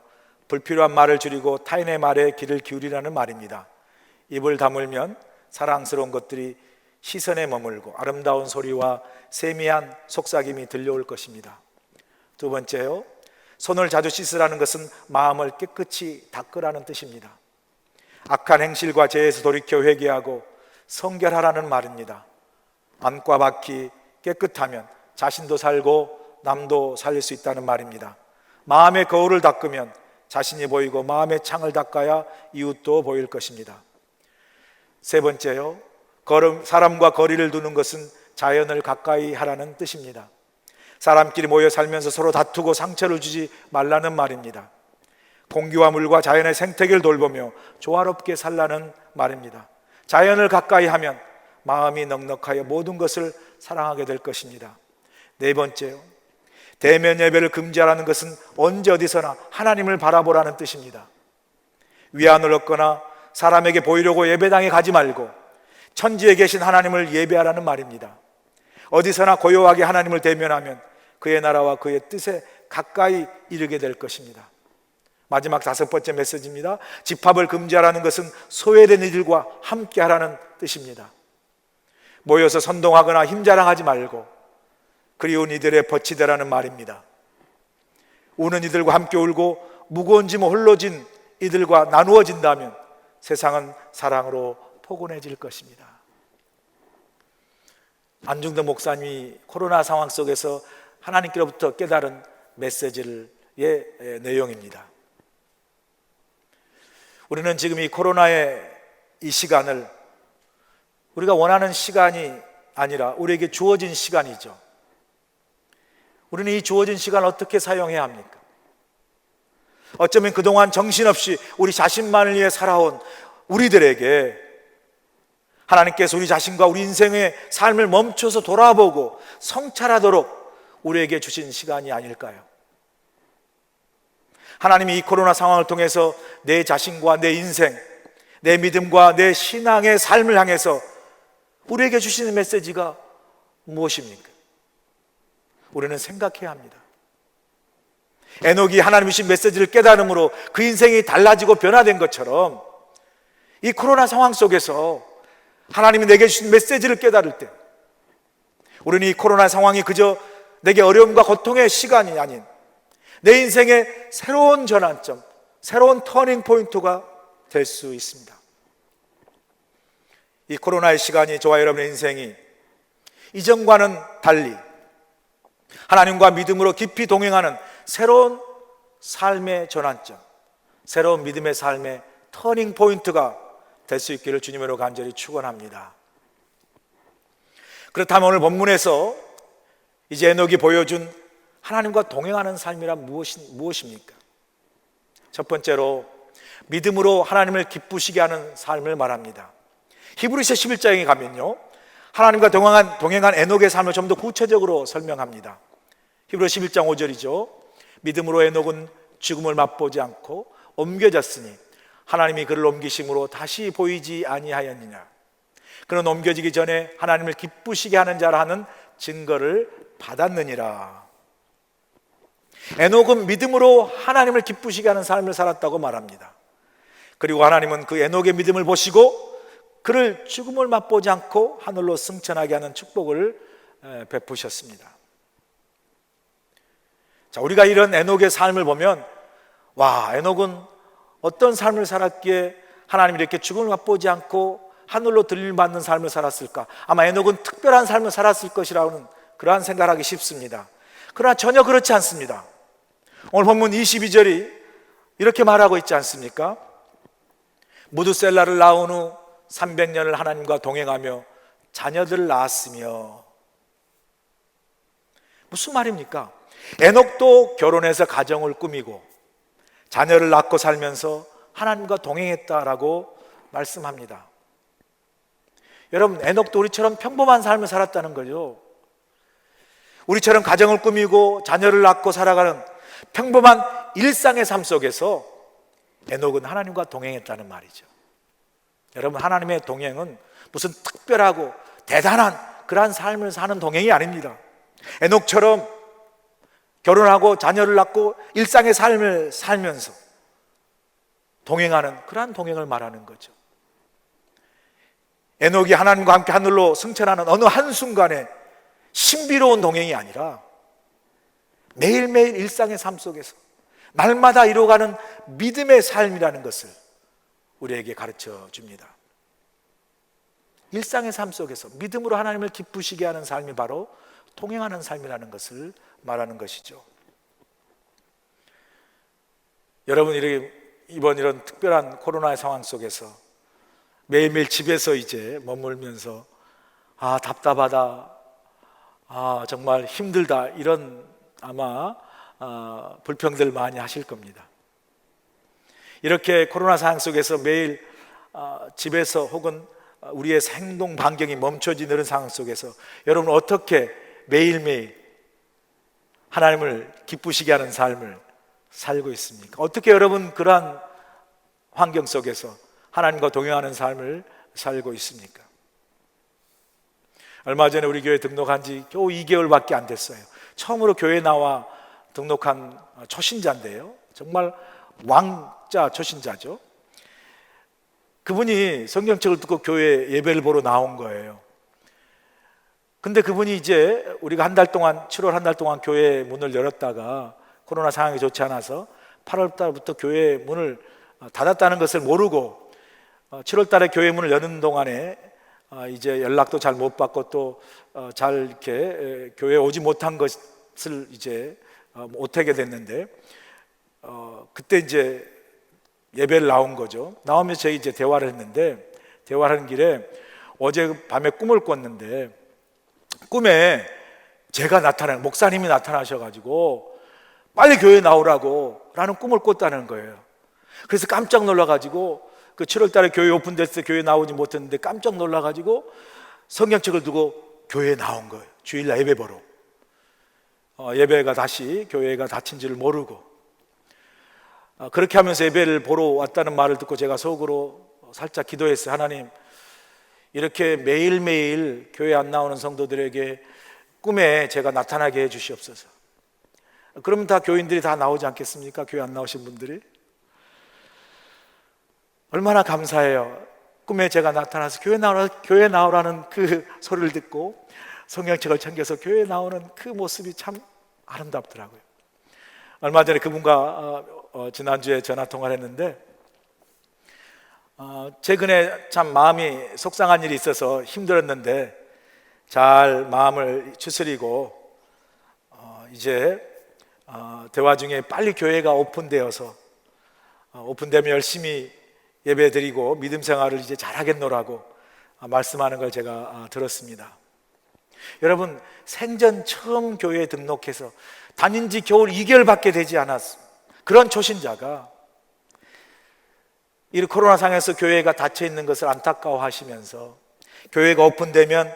불필요한 말을 줄이고 타인의 말에 귀를 기울이라는 말입니다. 입을 다물면 사랑스러운 것들이 시선에 머물고 아름다운 소리와 세미한 속삭임이 들려올 것입니다. 두 번째요, 손을 자주 씻으라는 것은 마음을 깨끗이 닦으라는 뜻입니다. 악한 행실과 죄에서 돌이켜 회개하고 성결하라는 말입니다. 안과 밖이 깨끗하면 자신도 살고 남도 살릴 수 있다는 말입니다. 마음의 거울을 닦으면 자신이 보이고 마음의 창을 닦아야 이웃도 보일 것입니다. 세 번째요, 사람과 거리를 두는 것은 자연을 가까이 하라는 뜻입니다. 사람끼리 모여 살면서 서로 다투고 상처를 주지 말라는 말입니다. 공기와 물과 자연의 생태계를 돌보며 조화롭게 살라는 말입니다. 자연을 가까이 하면 마음이 넉넉하여 모든 것을 사랑하게 될 것입니다. 네 번째요, 대면 예배를 금지하라는 것은 언제 어디서나 하나님을 바라보라는 뜻입니다. 위안을 얻거나 사람에게 보이려고 예배당에 가지 말고 천지에 계신 하나님을 예배하라는 말입니다. 어디서나 고요하게 하나님을 대면하면 그의 나라와 그의 뜻에 가까이 이르게 될 것입니다. 마지막 다섯 번째 메시지입니다. 집합을 금지하라는 것은 소외된 이들과 함께 하라는 뜻입니다. 모여서 선동하거나 힘자랑하지 말고 그리운 이들의 벗이 되라는 말입니다. 우는 이들과 함께 울고 무거운 짐 홀로 진 이들과 나누어진다면 세상은 사랑으로 포근해질 것입니다. 안중근 목사님이 코로나 상황 속에서 하나님께로부터 깨달은 메시지의 내용입니다. 우리는 지금 이 코로나의 이 시간을 우리가 원하는 시간이 아니라 우리에게 주어진 시간이죠. 우리는 이 주어진 시간을 어떻게 사용해야 합니까? 어쩌면 그동안 정신없이 우리 자신만을 위해 살아온 우리들에게 하나님께서 우리 자신과 우리 인생의 삶을 멈춰서 돌아보고 성찰하도록 우리에게 주신 시간이 아닐까요? 하나님이 이 코로나 상황을 통해서 내 자신과 내 인생, 내 믿음과 내 신앙의 삶을 향해서 우리에게 주시는 메시지가 무엇입니까? 우리는 생각해야 합니다. 에녹이 하나님이 주신 메시지를 깨달음으로 그 인생이 달라지고 변화된 것처럼 이 코로나 상황 속에서 하나님이 내게 주신 메시지를 깨달을 때 우리는 이 코로나 상황이 그저 내게 어려움과 고통의 시간이 아닌 내 인생의 새로운 전환점, 새로운 터닝 포인트가 될 수 있습니다. 이 코로나의 시간이 저와 여러분의 인생이 이전과는 달리 하나님과 믿음으로 깊이 동행하는 새로운 삶의 전환점, 새로운 믿음의 삶의 터닝 포인트가 될 수 있기를 주님으로 간절히 축원합니다. 그렇다면 오늘 본문에서 이제 에녹이 보여준 하나님과 동행하는 삶이란 무엇입니까? 첫 번째로 믿음으로 하나님을 기쁘시게 하는 삶을 말합니다. 히브리서 11장에 가면요, 하나님과 동행한 에녹의 삶을 좀 더 구체적으로 설명합니다. 히브리서 11장 5절이죠. 믿음으로 에녹은 죽음을 맛보지 않고 옮겨졌으니 하나님이 그를 옮기심으로 다시 보이지 아니하였느냐. 그는 옮겨지기 전에 하나님을 기쁘시게 하는 자라 하는 증거를 받았느니라. 에녹은 믿음으로 하나님을 기쁘시게 하는 삶을 살았다고 말합니다. 그리고 하나님은 그 에녹의 믿음을 보시고 그를 죽음을 맛보지 않고 하늘로 승천하게 하는 축복을 베푸셨습니다. 자, 우리가 이런 에녹의 삶을 보면 와, 에녹은 어떤 삶을 살았기에 하나님이 이렇게 죽음을 맛보지 않고 하늘로 들림받는 삶을 살았을까? 아마 에녹은 특별한 삶을 살았을 것이라는 그러한 생각을 하기 쉽습니다. 그러나 전혀 그렇지 않습니다. 오늘 본문 22절이 이렇게 말하고 있지 않습니까? 무드셀라를 낳은 후 300년을 하나님과 동행하며 자녀들을 낳았으며. 무슨 말입니까? 에녹도 결혼해서 가정을 꾸미고 자녀를 낳고 살면서 하나님과 동행했다라고 말씀합니다. 여러분, 에녹도 우리처럼 평범한 삶을 살았다는 거죠. 우리처럼 가정을 꾸미고 자녀를 낳고 살아가는 평범한 일상의 삶 속에서 에녹은 하나님과 동행했다는 말이죠. 여러분, 하나님의 동행은 무슨 특별하고 대단한 그러한 삶을 사는 동행이 아닙니다. 에녹처럼 결혼하고 자녀를 낳고 일상의 삶을 살면서 동행하는 그러한 동행을 말하는 거죠. 에녹이 하나님과 함께 하늘로 승천하는 어느 한순간에 신비로운 동행이 아니라 매일매일 일상의 삶 속에서 날마다 이루어가는 믿음의 삶이라는 것을 우리에게 가르쳐 줍니다. 일상의 삶 속에서 믿음으로 하나님을 기쁘시게 하는 삶이 바로 동행하는 삶이라는 것을 말하는 것이죠. 여러분, 이번 이런 특별한 코로나의 상황 속에서 매일매일 집에서 이제 머물면서 답답하다, 정말 힘들다 이런 아마 불평들 많이 하실 겁니다. 이렇게 코로나 상황 속에서 매일 집에서 혹은 우리의 행동 반경이 멈춰진 이런 상황 속에서 여러분 어떻게 매일매일 하나님을 기쁘시게 하는 삶을 살고 있습니까? 어떻게 여러분 그러한 환경 속에서 하나님과 동행하는 삶을 살고 있습니까? 얼마 전에 우리 교회 등록한 지 겨우 2개월밖에 안 됐어요. 처음으로 교회 나와 등록한 초신자인데요, 정말 왕자 초신자죠. 그분이 성경책을 듣고 교회 예배를 보러 나온 거예요. 근데 그분이 이제 우리가 7월 한 달 동안 교회 문을 열었다가 코로나 상황이 좋지 않아서 8월 달부터 교회 문을 닫았다는 것을 모르고 7월 달에 교회 문을 여는 동안에 이제 연락도 잘 못 받고 또 잘 이렇게 교회에 오지 못한 것을 이제 못하게 됐는데 그때 이제 예배를 나온 거죠. 나오면서 저희 이제 대화를 했는데, 대화를 하는 길에 어제 밤에 꿈을 꿨는데 꿈에 제가 목사님이 나타나셔가지고 빨리 교회 나오라고 라는 꿈을 꿨다는 거예요. 그래서 깜짝 놀라가지고 그 7월 달에 교회 오픈됐을 때 교회 나오지 못했는데 깜짝 놀라가지고 성경책을 두고 교회에 나온 거예요. 주일날 예배 보러. 예배가 다시 교회가 닫힌지를 모르고 그렇게 하면서 예배를 보러 왔다는 말을 듣고 제가 속으로 살짝 기도했어요. 하나님, 이렇게 매일매일 교회 안 나오는 성도들에게 꿈에 제가 나타나게 해 주시옵소서. 그러면 다 교인들이 다 나오지 않겠습니까? 교회 안 나오신 분들이. 얼마나 감사해요. 꿈에 제가 나타나서 교회 나오라는 그 소리를 듣고 성경책을 챙겨서 교회에 나오는 그 모습이 참 아름답더라고요. 얼마 전에 그분과 지난주에 전화 통화를 했는데 최근에 참 마음이 속상한 일이 있어서 힘들었는데 잘 마음을 추스리고 이제 대화 중에 빨리 교회가 오픈되어서 오픈되면 열심히 예배드리고 믿음 생활을 이제 잘하겠노라고 말씀하는 걸 제가 들었습니다. 여러분, 생전 처음 교회에 등록해서 다닌 지 겨우 2개월밖에 되지 않았어. 그런 초신자가 이 코로나 상황에서 교회가 닫혀 있는 것을 안타까워하시면서 교회가 오픈되면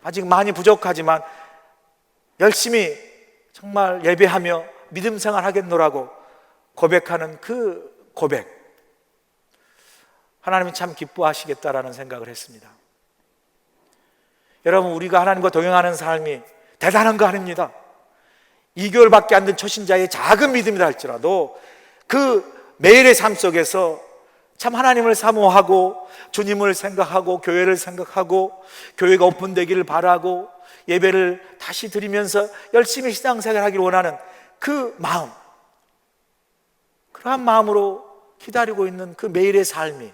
아직 많이 부족하지만 열심히 정말 예배하며 믿음 생활 하겠노라고 고백하는 그 고백, 하나님이 참 기뻐하시겠다라는 생각을 했습니다. 여러분, 우리가 하나님과 동행하는 삶이 대단한 거 아닙니다. 2개월밖에 안 된 초신자의 작은 믿음이라 할지라도 그 매일의 삶 속에서 참 하나님을 사모하고 주님을 생각하고 교회를 생각하고 교회가 오픈되기를 바라고 예배를 다시 드리면서 열심히 신앙생활을 하기를 원하는 그 마음, 그러한 마음으로 기다리고 있는 그 매일의 삶이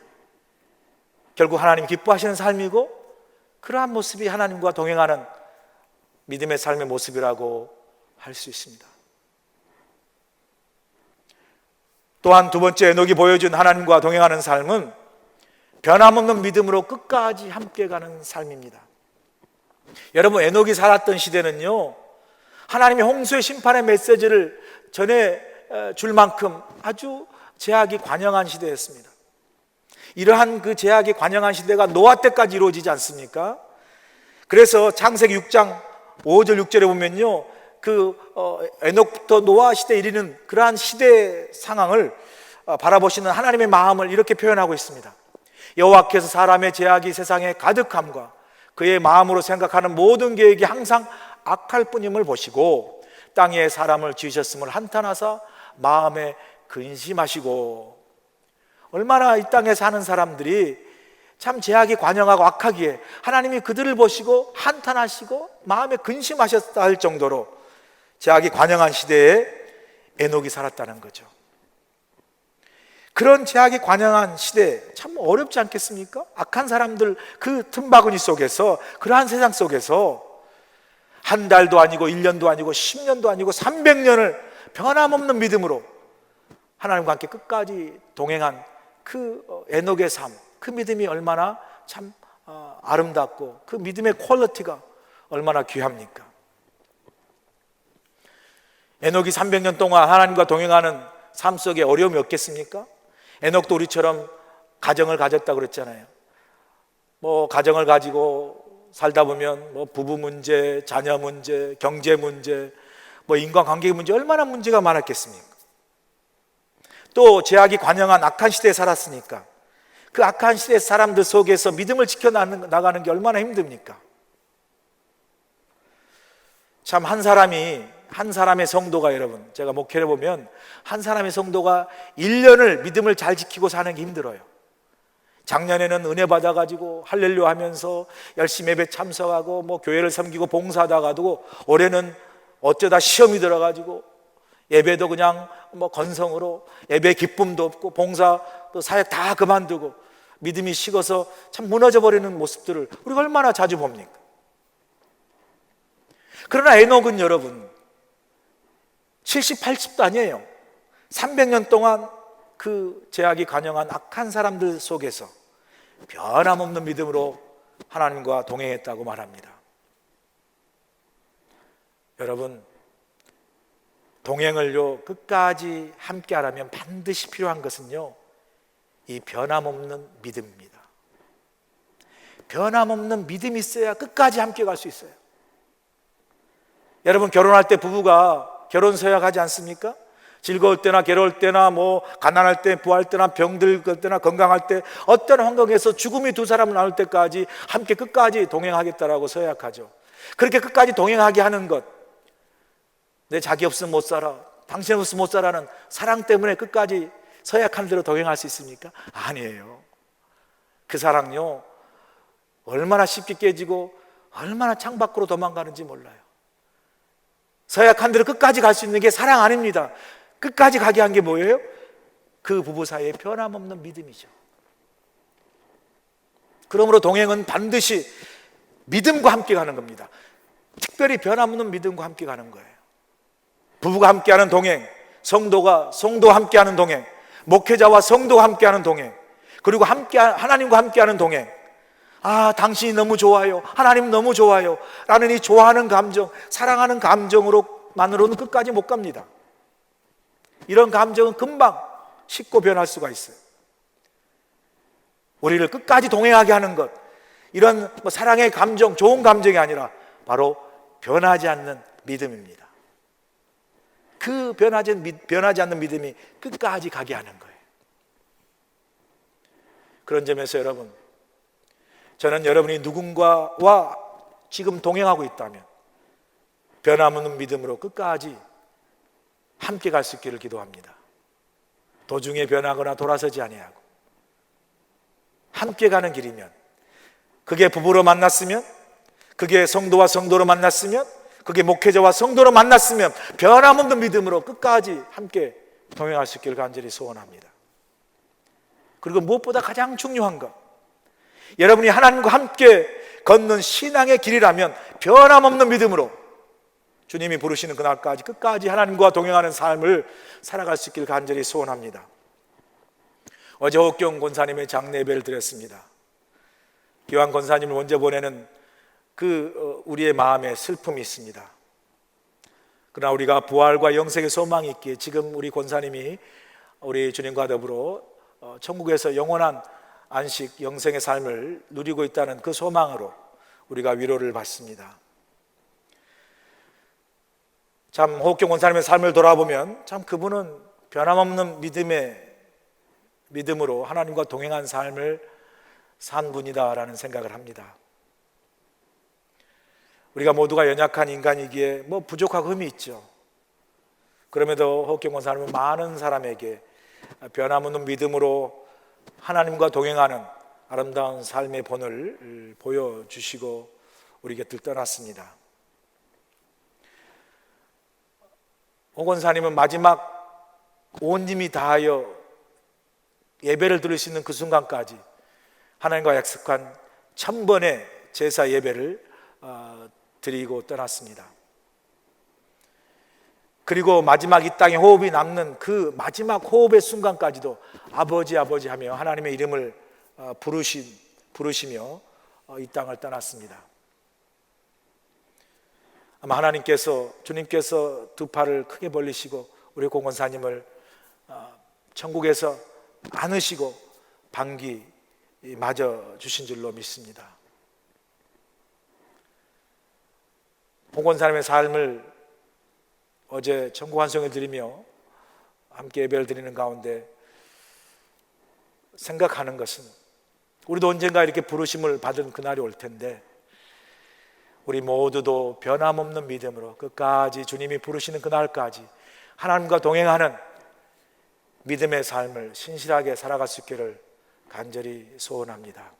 결국 하나님 기뻐하시는 삶이고, 그러한 모습이 하나님과 동행하는 믿음의 삶의 모습이라고 할 수 있습니다. 또한 두 번째, 에녹이 보여준 하나님과 동행하는 삶은 변함없는 믿음으로 끝까지 함께 가는 삶입니다. 여러분, 에녹이 살았던 시대는요, 하나님의 홍수의 심판의 메시지를 전해 줄 만큼 아주 제약이 관영한 시대였습니다. 이러한 그 제약이 관영한 시대가 노아 때까지 이루어지지 않습니까? 그래서 창세기 6장 5절 6절에 보면요, 에녹부터 노아 시대에 이르는 그러한 시대 상황을 바라보시는 하나님의 마음을 이렇게 표현하고 있습니다. 여호와께서 사람의 제약이 세상에 가득함과 그의 마음으로 생각하는 모든 계획이 항상 악할 뿐임을 보시고 땅에 사람을 지으셨음을 한탄하사 마음에 근심하시고. 얼마나 이 땅에 사는 사람들이 참 제약이 관영하고 악하기에 하나님이 그들을 보시고 한탄하시고 마음에 근심하셨다 할 정도로 제약이 관영한 시대에 에녹이 살았다는 거죠. 그런 제약이 관영한 시대 참 어렵지 않겠습니까? 악한 사람들 그 틈바구니 속에서, 그러한 세상 속에서 한 달도 아니고 1년도 아니고 10년도 아니고 300년을 변함없는 믿음으로 하나님과 함께 끝까지 동행한 그 에녹의 삶, 그 믿음이 얼마나 참 아름답고 그 믿음의 퀄리티가 얼마나 귀합니까? 에녹이 300년 동안 하나님과 동행하는 삶 속에 어려움이 없겠습니까? 에녹도 우리처럼 가정을 가졌다고 그랬잖아요. 뭐 가정을 가지고 살다 보면 뭐 부부 문제, 자녀 문제, 경제 문제, 뭐 인간관계 문제, 얼마나 문제가 많았겠습니까? 또 죄악이 관영한 악한 시대에 살았으니까 그 악한 시대 사람들 속에서 믿음을 지켜나가는 게 얼마나 힘듭니까? 참 한 사람의 성도가, 여러분, 제가 목회를 보면 한 사람의 성도가 1년을 믿음을 잘 지키고 사는 게 힘들어요. 작년에는 은혜 받아가지고 할렐루야 하면서 열심히 예배 참석하고 뭐 교회를 섬기고 봉사하다가도 올해는 어쩌다 시험이 들어가지고 예배도 그냥 뭐 건성으로, 예배 기쁨도 없고 봉사 또 사역 다 그만두고 믿음이 식어서 참 무너져 버리는 모습들을 우리가 얼마나 자주 봅니까? 그러나 에녹은 여러분 70, 80도 아니에요. 300년 동안 그 죄악이 관영한 악한 사람들 속에서 변함없는 믿음으로 하나님과 동행했다고 말합니다. 여러분, 동행을요 끝까지 함께 하려면 반드시 필요한 것은요 이 변함없는 믿음입니다. 변함없는 믿음이 있어야 끝까지 함께 갈 수 있어요. 여러분, 결혼할 때 부부가 결혼 서약하지 않습니까? 즐거울 때나 괴로울 때나 뭐 가난할 때, 부할 때나 병들 때나 건강할 때 어떤 환경에서 죽음이 두 사람을 나눌 때까지 함께 끝까지 동행하겠다라고 서약하죠. 그렇게 끝까지 동행하게 하는 것, 내 자기 없으면 못 살아, 당신 없으면 못 살아는 사랑 때문에 끝까지 서약한 대로 동행할 수 있습니까? 아니에요. 그 사랑요 얼마나 쉽게 깨지고 얼마나 창밖으로 도망가는지 몰라요. 서약한 대로 끝까지 갈 수 있는 게 사랑 아닙니다. 끝까지 가게 한 게 뭐예요? 그 부부 사이의 변함없는 믿음이죠. 그러므로 동행은 반드시 믿음과 함께 가는 겁니다. 특별히 변함없는 믿음과 함께 가는 거예요. 부부가 함께하는 동행, 성도와 함께하는 동행, 목회자와 성도가 함께하는 동행, 그리고 하나님과 함께하는 동행. 아, 당신이 너무 좋아요, 하나님 너무 좋아요 라는 이 좋아하는 감정, 사랑하는 감정으로만으로는 끝까지 못 갑니다. 이런 감정은 금방 식고 변할 수가 있어요. 우리를 끝까지 동행하게 하는 것, 이런 뭐 사랑의 감정, 좋은 감정이 아니라 바로 변하지 않는 믿음입니다. 그 변하지 않는 믿음이 끝까지 가게 하는 거예요. 그런 점에서 여러분, 저는 여러분이 누군가와 지금 동행하고 있다면 변함없는 믿음으로 끝까지 함께 갈 수 있기를 기도합니다. 도중에 변하거나 돌아서지 아니하고 함께 가는 길이면, 그게 부부로 만났으면, 그게 성도와 성도로 만났으면, 그게 목회자와 성도로 만났으면 변함없는 믿음으로 끝까지 함께 동행할 수 있기를 간절히 소원합니다. 그리고 무엇보다 가장 중요한 것, 여러분이 하나님과 함께 걷는 신앙의 길이라면 변함없는 믿음으로 주님이 부르시는 그날까지 끝까지 하나님과 동행하는 삶을 살아갈 수 있기를 간절히 소원합니다. 어제 호경 권사님의 장례 예배를 드렸습니다. 기왕 권사님을 먼저 보내는 우리의 마음에 슬픔이 있습니다. 그러나 우리가 부활과 영생의 소망이 있기에 지금 우리 권사님이 우리 주님과 더불어 천국에서 영원한 안식, 영생의 삶을 누리고 있다는 그 소망으로 우리가 위로를 받습니다. 참 호흡경 권사님의 삶을 돌아보면 참 그분은 변함없는 믿음으로 하나님과 동행한 삶을 산 분이다라는 생각을 합니다. 우리가 모두가 연약한 인간이기에 뭐 부족하고 흠이 있죠. 그럼에도 호흡경 권사님은 많은 사람에게 변함없는 믿음으로 하나님과 동행하는 아름다운 삶의 본을 보여주시고 우리 곁을 떠났습니다. 호 권사님은 마지막 온 힘이 다하여 예배를 드릴 수 있는 그 순간까지 하나님과 약속한 1000번의 제사 예배를 드리고 떠났습니다. 그리고 마지막 이 땅에 호흡이 남는 그 마지막 호흡의 순간까지도 아버지 아버지 하며 하나님의 이름을 부르시며 이 땅을 떠났습니다. 아마 하나님께서, 주님께서 두 팔을 크게 벌리시고 우리 공원사님을 천국에서 안으시고 반기 맞아 주신 줄로 믿습니다. 공원사님의 삶을 어제 천국 환송을 드리며 함께 예배를 드리는 가운데 생각하는 것은, 우리도 언젠가 이렇게 부르심을 받은 그날이 올 텐데 우리 모두도 변함없는 믿음으로 끝까지 주님이 부르시는 그날까지 하나님과 동행하는 믿음의 삶을 신실하게 살아갈 수 있기를 간절히 소원합니다.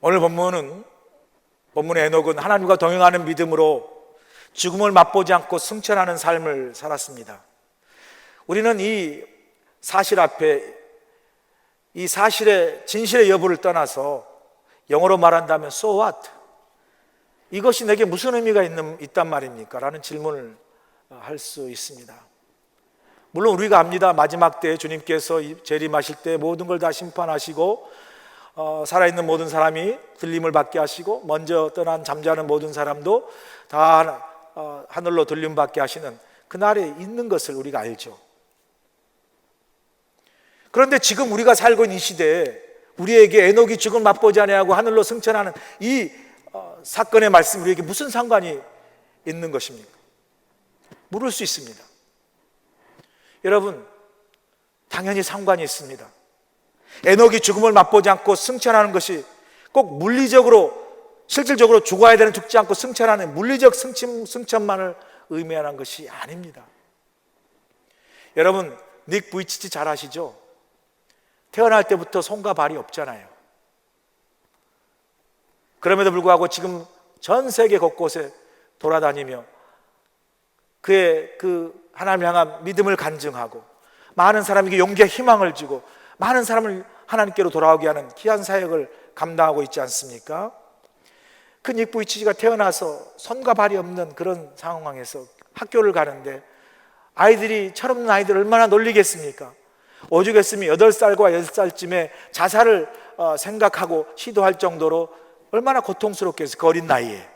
오늘 본문의 에녹은 하나님과 동행하는 믿음으로 죽음을 맛보지 않고 승천하는 삶을 살았습니다. 우리는 이 사실 앞에, 이 사실의 진실의 여부를 떠나서 영어로 말한다면 So what? 이것이 내게 무슨 의미가 있단 말입니까? 라는 질문을 할 수 있습니다. 물론 우리가 압니다. 마지막 때에 주님께서 재림하실 때 모든 걸 다 심판하시고 살아있는 모든 사람이 들림을 받게 하시고 먼저 떠난 잠자는 모든 사람도 다 하늘로 들림 받게 하시는 그날에 있는 것을 우리가 알죠. 그런데 지금 우리가 살고 있는 이 시대에 우리에게 에녹이 죽음 맛보지 아니하고 하늘로 승천하는 이 사건의 말씀이 우리에게 무슨 상관이 있는 것입니까? 물을 수 있습니다. 여러분, 당연히 상관이 있습니다. 에녹이 죽음을 맛보지 않고 승천하는 것이 꼭 물리적으로, 실질적으로 죽어야 되는, 죽지 않고 승천하는 물리적 승천만을 의미하는 것이 아닙니다. 여러분, 닉 부이치치 잘 아시죠? 태어날 때부터 손과 발이 없잖아요. 그럼에도 불구하고 지금 전 세계 곳곳에 돌아다니며 그의 그 하나님을 향한 믿음을 간증하고 많은 사람에게 용기와 희망을 주고 많은 사람을 하나님께로 돌아오게 하는 귀한 사역을 감당하고 있지 않습니까? 그 닉 부이치치가 태어나서 손과 발이 없는 그런 상황에서 학교를 가는데 아이들이, 철없는 아이들을 얼마나 놀리겠습니까? 오죽했으면 8살과 10살쯤에 자살을 생각하고 시도할 정도로 얼마나 고통스럽겠어요, 그 어린 나이에.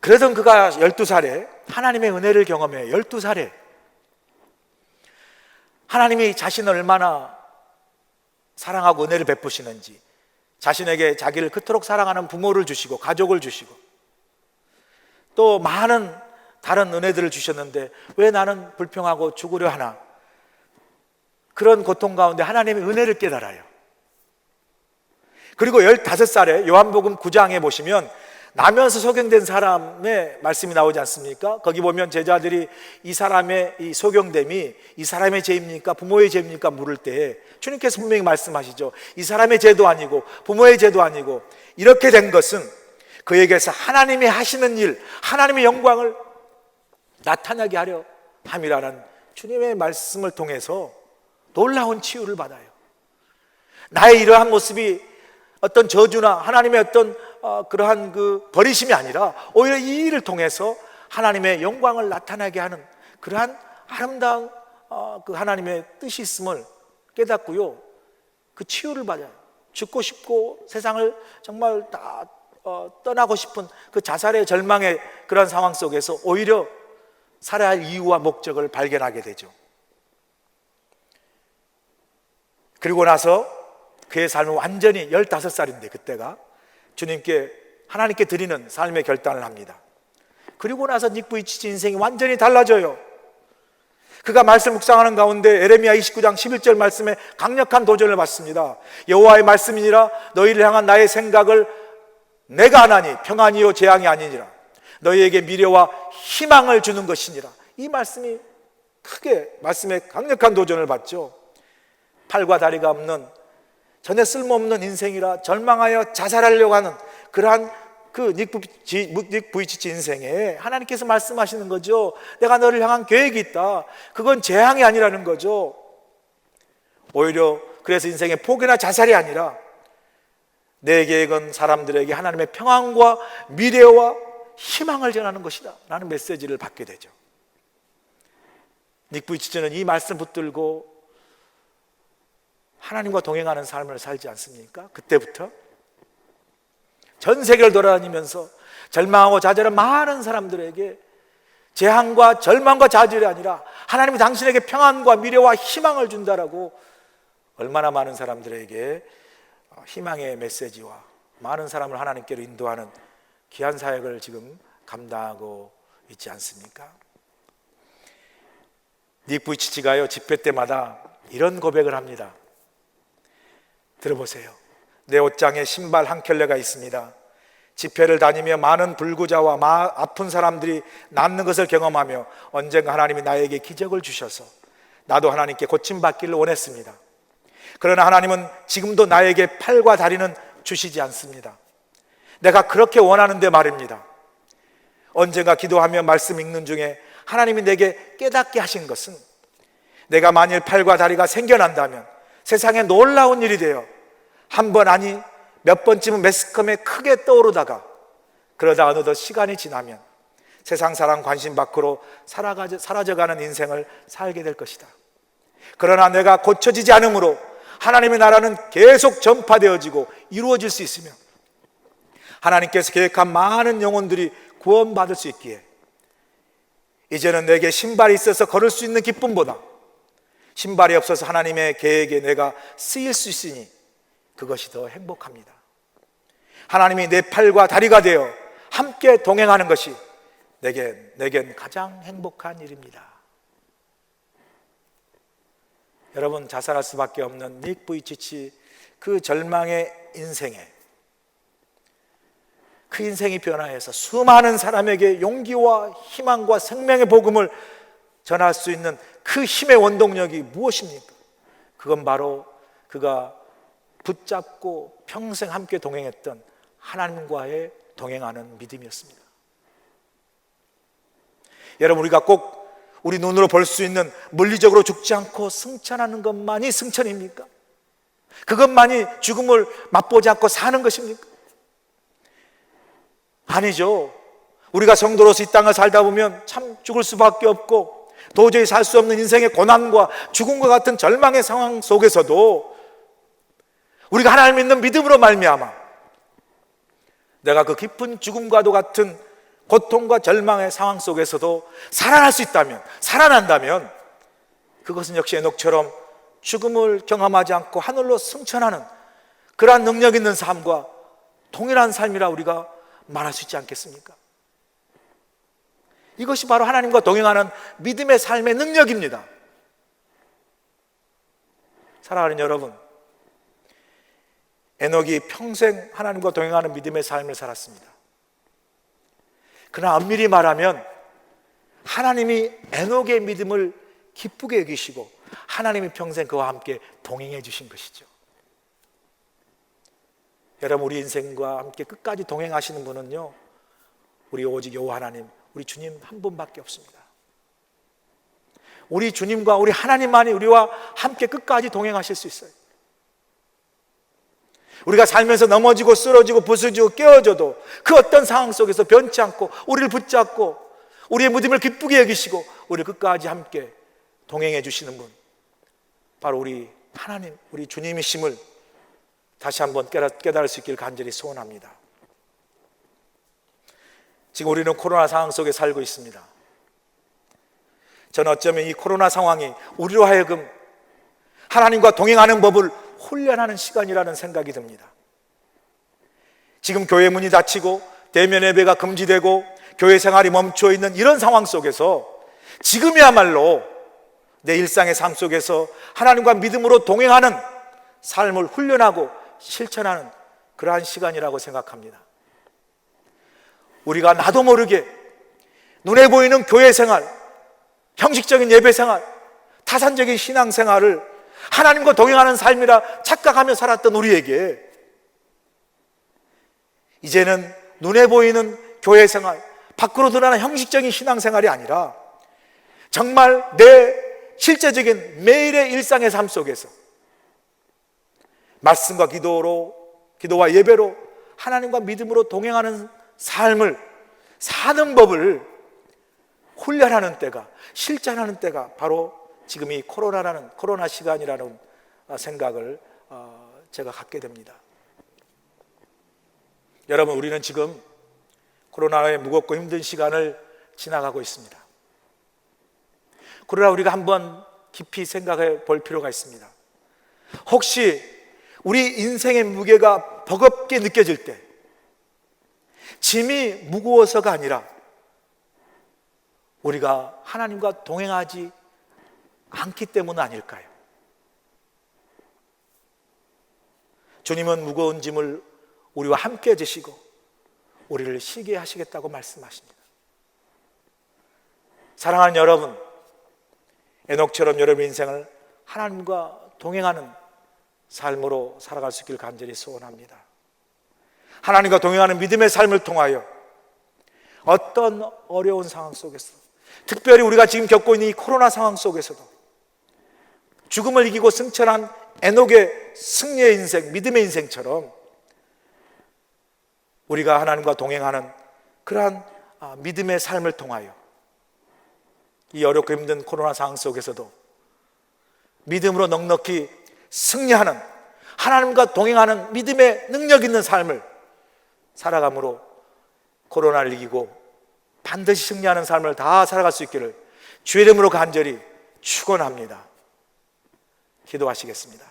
그러던 그가 12살에 하나님의 은혜를 경험해요. 12살에 하나님이 자신을 얼마나 사랑하고 은혜를 베푸시는지, 자신에게 자기를 그토록 사랑하는 부모를 주시고 가족을 주시고 또 많은 다른 은혜들을 주셨는데 왜 나는 불평하고 죽으려 하나? 그런 고통 가운데 하나님의 은혜를 깨달아요. 그리고 15살에 요한복음 9장에 보시면 나면서 소경된 사람의 말씀이 나오지 않습니까? 거기 보면 제자들이 이 사람의 이 소경됨이 이 사람의 죄입니까? 부모의 죄입니까? 물을 때 주님께서 분명히 말씀하시죠. 이 사람의 죄도 아니고 부모의 죄도 아니고 이렇게 된 것은 그에게서 하나님이 하시는 일, 하나님의 영광을 나타나게 하려 함이라는 주님의 말씀을 통해서 놀라운 치유를 받아요. 나의 이러한 모습이 어떤 저주나 하나님의 어떤 그러한 그 버리심이 아니라 오히려 이 일을 통해서 하나님의 영광을 나타나게 하는 그러한 아름다운 그 하나님의 뜻이 있음을 깨닫고요, 그 치유를 받아요. 죽고 싶고 세상을 정말 다 떠나고 싶은 그 자살의 절망의 그런 상황 속에서 오히려 살아야 할 이유와 목적을 발견하게 되죠. 그리고 나서 그의 삶은 완전히 15살인데 그때가 주님께, 하나님께 드리는 삶의 결단을 합니다. 그리고 나서 닉 부이치치 인생이 완전히 달라져요. 그가 말씀 묵상하는 가운데 에레미야 29장 11절 말씀에 강력한 도전을 받습니다. 여호와의 말씀이니라 너희를 향한 나의 생각을 내가 하나니 평안이요 재앙이 아니니라 너희에게 미래와 희망을 주는 것이니라. 이 말씀이 크게, 말씀에 강력한 도전을 받죠. 팔과 다리가 없는 전혀 쓸모없는 인생이라 절망하여 자살하려고 하는 그러한 그 닉 부이치치 인생에 하나님께서 말씀하시는 거죠. 내가 너를 향한 계획이 있다. 그건 재앙이 아니라는 거죠. 오히려 그래서 인생의 포기나 자살이 아니라 내 계획은 사람들에게 하나님의 평안과 미래와 희망을 전하는 것이다 라는 메시지를 받게 되죠. 닉 부이치치는 이 말씀 붙들고 하나님과 동행하는 삶을 살지 않습니까? 그때부터 전 세계를 돌아다니면서 절망하고 좌절한 많은 사람들에게 재앙과 절망과 좌절이 아니라 하나님이 당신에게 평안과 미래와 희망을 준다라고 얼마나 많은 사람들에게 희망의 메시지와 많은 사람을 하나님께로 인도하는 귀한 사역을 지금 감당하고 있지 않습니까? 닉 부이치치가요, 집회 때마다 이런 고백을 합니다. 들어보세요. 내 옷장에 신발 한 켤레가 있습니다. 집회를 다니며 많은 불구자와 아픈 사람들이 낫는 것을 경험하며 언젠가 하나님이 나에게 기적을 주셔서 나도 하나님께 고침받기를 원했습니다. 그러나 하나님은 지금도 나에게 팔과 다리는 주시지 않습니다. 내가 그렇게 원하는데 말입니다. 언젠가 기도하며 말씀 읽는 중에 하나님이 내게 깨닫게 하신 것은 내가 만일 팔과 다리가 생겨난다면 세상에 놀라운 일이 되어 한 번 아니 몇 번쯤은 매스컴에 크게 떠오르다가 그러다 어느덧 시간이 지나면 세상 사람 관심 밖으로 사라져가는 인생을 살게 될 것이다. 그러나 내가 고쳐지지 않으므로 하나님의 나라는 계속 전파되어지고 이루어질 수 있으며 하나님께서 계획한 많은 영혼들이 구원받을 수 있기에 이제는 내게 신발이 있어서 걸을 수 있는 기쁨보다 신발이 없어서 하나님의 계획에 내가 쓰일 수 있으니 그것이 더 행복합니다. 하나님이 내 팔과 다리가 되어 함께 동행하는 것이 내겐 가장 행복한 일입니다. 여러분, 자살할 수밖에 없는 닉 부이치치 그 절망의 인생에 그 인생이 변화해서 수많은 사람에게 용기와 희망과 생명의 복음을 전할 수 있는 그 힘의 원동력이 무엇입니까? 그건 바로 그가 붙잡고 평생 함께 동행했던 하나님과의 동행하는 믿음이었습니다. 여러분, 우리가 꼭 우리 눈으로 볼 수 있는 물리적으로 죽지 않고 승천하는 것만이 승천입니까? 그것만이 죽음을 맛보지 않고 사는 것입니까? 아니죠. 우리가 성도로서 이 땅을 살다 보면 참 죽을 수밖에 없고 도저히 살 수 없는 인생의 고난과 죽음과 같은 절망의 상황 속에서도 우리가 하나님 믿는 믿음으로 말미암아 내가 그 깊은 죽음과도 같은 고통과 절망의 상황 속에서도 살아날 수 있다면, 살아난다면 그것은 역시 에녹처럼 죽음을 경험하지 않고 하늘로 승천하는 그러한 능력 있는 삶과 동일한 삶이라 우리가 말할 수 있지 않겠습니까? 이것이 바로 하나님과 동행하는 믿음의 삶의 능력입니다. 사랑하는 여러분, 에녹이 평생 하나님과 동행하는 믿음의 삶을 살았습니다. 그러나 엄밀히 말하면 하나님이 에녹의 믿음을 기쁘게 여기시고 하나님이 평생 그와 함께 동행해 주신 것이죠. 여러분, 우리 인생과 함께 끝까지 동행하시는 분은요, 우리 오직 여호와 하나님, 우리 주님 한 분밖에 없습니다. 우리 주님과 우리 하나님만이 우리와 함께 끝까지 동행하실 수 있어요. 우리가 살면서 넘어지고 쓰러지고 부서지고 깨어져도 그 어떤 상황 속에서 변치 않고 우리를 붙잡고 우리의 믿음을 기쁘게 여기시고 우리를 끝까지 함께 동행해 주시는 분, 바로 우리 하나님, 우리 주님이심을 다시 한번 깨달을 수 있기를 간절히 소원합니다. 지금 우리는 코로나 상황 속에 살고 있습니다. 저는 어쩌면 이 코로나 상황이 우리로 하여금 하나님과 동행하는 법을 훈련하는 시간이라는 생각이 듭니다. 지금 교회 문이 닫히고 대면 예배가 금지되고 교회 생활이 멈춰 있는 이런 상황 속에서 지금이야말로 내 일상의 삶 속에서 하나님과 믿음으로 동행하는 삶을 훈련하고 실천하는 그러한 시간이라고 생각합니다. 우리가 나도 모르게 눈에 보이는 교회 생활, 형식적인 예배 생활, 타산적인 신앙 생활을 하나님과 동행하는 삶이라 착각하며 살았던 우리에게 이제는 눈에 보이는 교회 생활, 밖으로 드러나는 형식적인 신앙생활이 아니라 정말 내 실제적인 매일의 일상의 삶 속에서 말씀과 기도와 예배로 하나님과 믿음으로 동행하는 삶을 사는 법을 훈련하는 때가, 실천하는 때가 바로 지금 이 코로나 시간이라는 생각을 제가 갖게 됩니다. 여러분, 우리는 지금 코로나의 무겁고 힘든 시간을 지나가고 있습니다. 그러나 우리가 한번 깊이 생각해 볼 필요가 있습니다. 혹시 우리 인생의 무게가 버겁게 느껴질 때 짐이 무거워서가 아니라 우리가 하나님과 동행하지 않기 때문 아닐까요? 주님은 무거운 짐을 우리와 함께 지시고 우리를 쉬게 하시겠다고 말씀하십니다. 사랑하는 여러분, 에녹처럼 여러분의 인생을 하나님과 동행하는 삶으로 살아갈 수 있기를 간절히 소원합니다. 하나님과 동행하는 믿음의 삶을 통하여 어떤 어려운 상황 속에서, 특별히 우리가 지금 겪고 있는 이 코로나 상황 속에서도 죽음을 이기고 승천한 에녹의 승리의 인생, 믿음의 인생처럼 우리가 하나님과 동행하는 그러한 믿음의 삶을 통하여 이 어렵고 힘든 코로나 상황 속에서도 믿음으로 넉넉히 승리하는, 하나님과 동행하는 믿음의 능력 있는 삶을 살아감으로 코로나를 이기고 반드시 승리하는 삶을 다 살아갈 수 있기를 주의 이름으로 간절히 축원합니다. 기도하시겠습니다.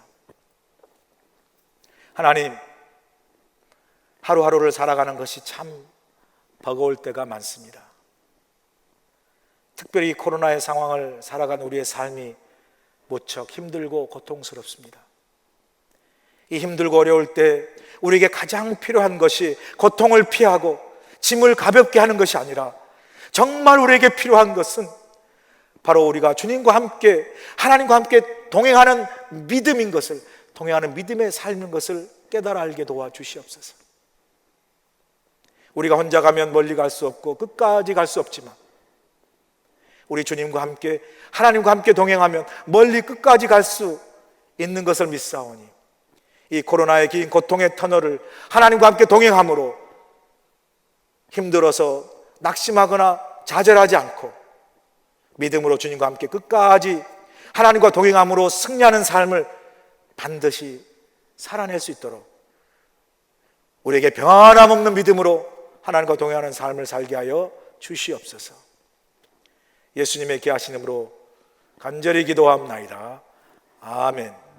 하나님, 하루하루를 살아가는 것이 참 버거울 때가 많습니다. 특별히 코로나의 상황을 살아가는 우리의 삶이 무척 힘들고 고통스럽습니다. 이 힘들고 어려울 때 우리에게 가장 필요한 것이 고통을 피하고 짐을 가볍게 하는 것이 아니라 정말 우리에게 필요한 것은 바로 우리가 주님과 함께, 하나님과 함께 동행하는 믿음인 것을, 동행하는 믿음의 삶인 것을 깨달아 알게 도와주시옵소서. 우리가 혼자 가면 멀리 갈 수 없고 끝까지 갈 수 없지만 우리 주님과 함께, 하나님과 함께 동행하면 멀리 끝까지 갈 수 있는 것을 믿사오니 이 코로나의 긴 고통의 터널을 하나님과 함께 동행함으로 힘들어서 낙심하거나 좌절하지 않고 믿음으로 주님과 함께 끝까지 하나님과 동행함으로 승리하는 삶을 반드시 살아낼 수 있도록 우리에게 변함없는 믿음으로 하나님과 동행하는 삶을 살게 하여 주시옵소서. 예수님의 귀하신 이름으로 간절히 기도합나이다. 아멘.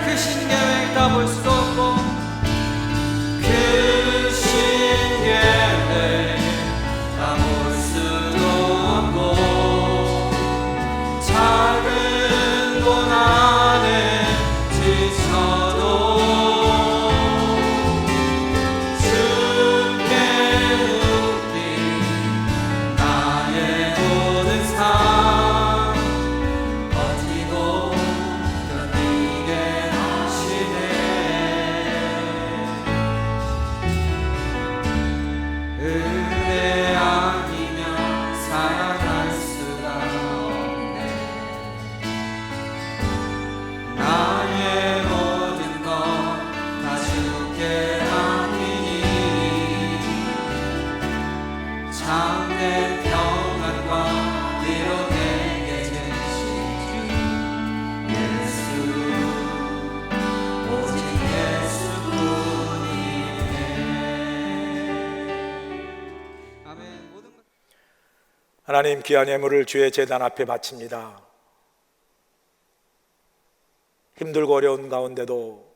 크신 계획 다 볼 수 없고 크신 계획 다 볼 수도 없고 작은 고난에 지쳐도 주께 묻기 하나님, 귀한 예물을 주의 제단 앞에 바칩니다. 힘들고 어려운 가운데도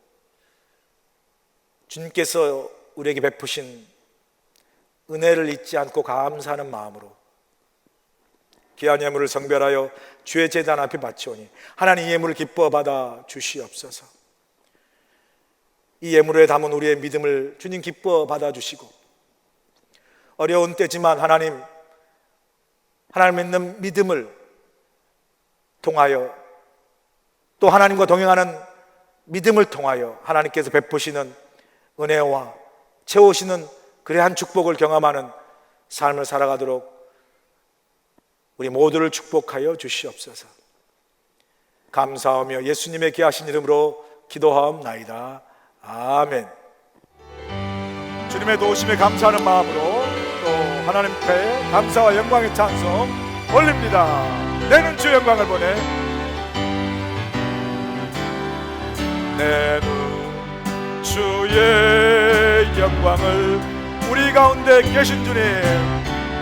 주님께서 우리에게 베푸신 은혜를 잊지 않고 감사하는 마음으로 귀한 예물을 성별하여 주의 제단 앞에 바치오니 하나님, 이 예물을 기뻐 받아 주시옵소서. 이 예물에 담은 우리의 믿음을 주님 기뻐 받아 주시고, 어려운 때지만 하나님 믿는 믿음을 통하여, 또 하나님과 동행하는 믿음을 통하여 하나님께서 베푸시는 은혜와 채우시는 그러한 축복을 경험하는 삶을 살아가도록 우리 모두를 축복하여 주시옵소서. 감사하며 예수님의 귀하신 이름으로 기도하옵나이다. 아멘. 주님의 도우심에 감사하는 마음으로 또 하나님 앞에 감사와 영광의 찬송 올립니다. 내는 주의 영광을 보내. 내는 주의 영광을, 우리 가운데 계신 주님,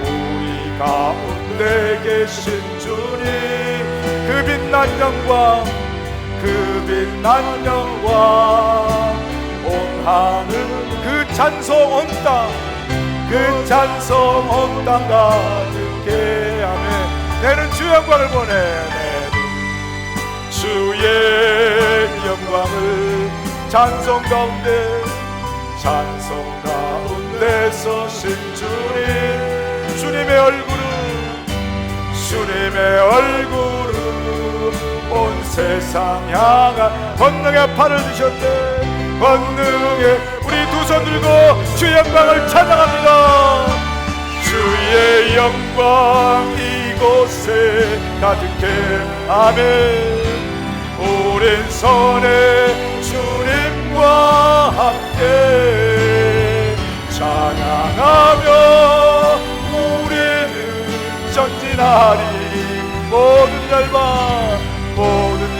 우리 가운데 계신 주님, 그 빛난 영광, 그 빛난 영광, 온 하늘 그 찬송 온 땅, 그 찬송 온 땅 가득해 하네. 내는 주 영광을 보내. 내는 주의 영광을 찬송 가운데, 찬송 가운데 서신 주님, 주님의 얼굴은 온 세상 향한 권능의 팔을 드셨네. 권능의 우리 두 손 들고 주의 영광을 찬양합니다. 주의 영광 이곳에 가득해. 아멘. 오른손에 주님과 함께 찬양하며 우리는 전진하리. 모든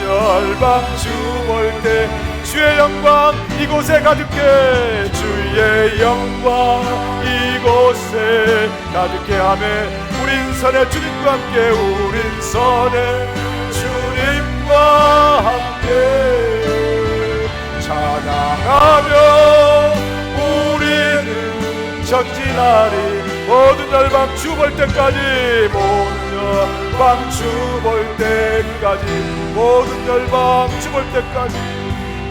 열방 주 볼 때 주의 영광 이곳에 가득해. 주의 영광 이곳에 가득해 하며 우린 선에 주님과 함께, 우린 선에 주님과 함께 찬양하며 우리는 전진하리. 모든 열방 주 볼 때까지, 모든 열방 주 볼 때까지, 모든 열방 주 볼 때까지,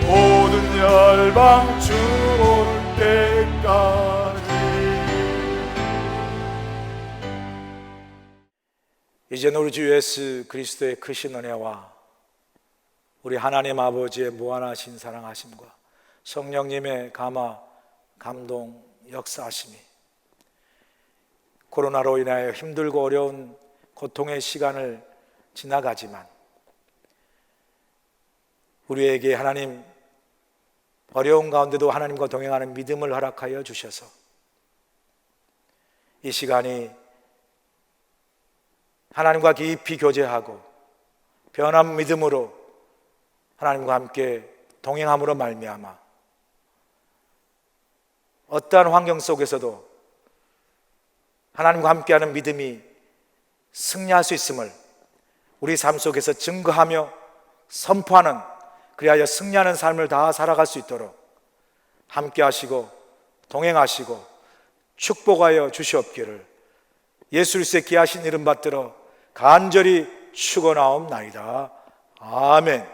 모든 열방 주 볼 때까지. 이제는 우리 주 예수 그리스도의 크신 은혜와 우리 하나님 아버지의 무한하신 사랑하심과 성령님의 감화, 감동, 역사하심이 코로나로 인하여 힘들고 어려운 고통의 시간을 지나가지만 우리에게 하나님 어려운 가운데도 하나님과 동행하는 믿음을 허락하여 주셔서 이 시간이 하나님과 깊이 교제하고 변한 믿음으로 하나님과 함께 동행함으로 말미암아 어떠한 환경 속에서도 하나님과 함께하는 믿음이 승리할 수 있음을 우리 삶 속에서 증거하며 선포하는, 그리하여 승리하는 삶을 다 살아갈 수 있도록 함께하시고 동행하시고 축복하여 주시옵기를 예수 그리스도의 귀하신 이름 받들어 간절히 축원하옵나이다. 아멘.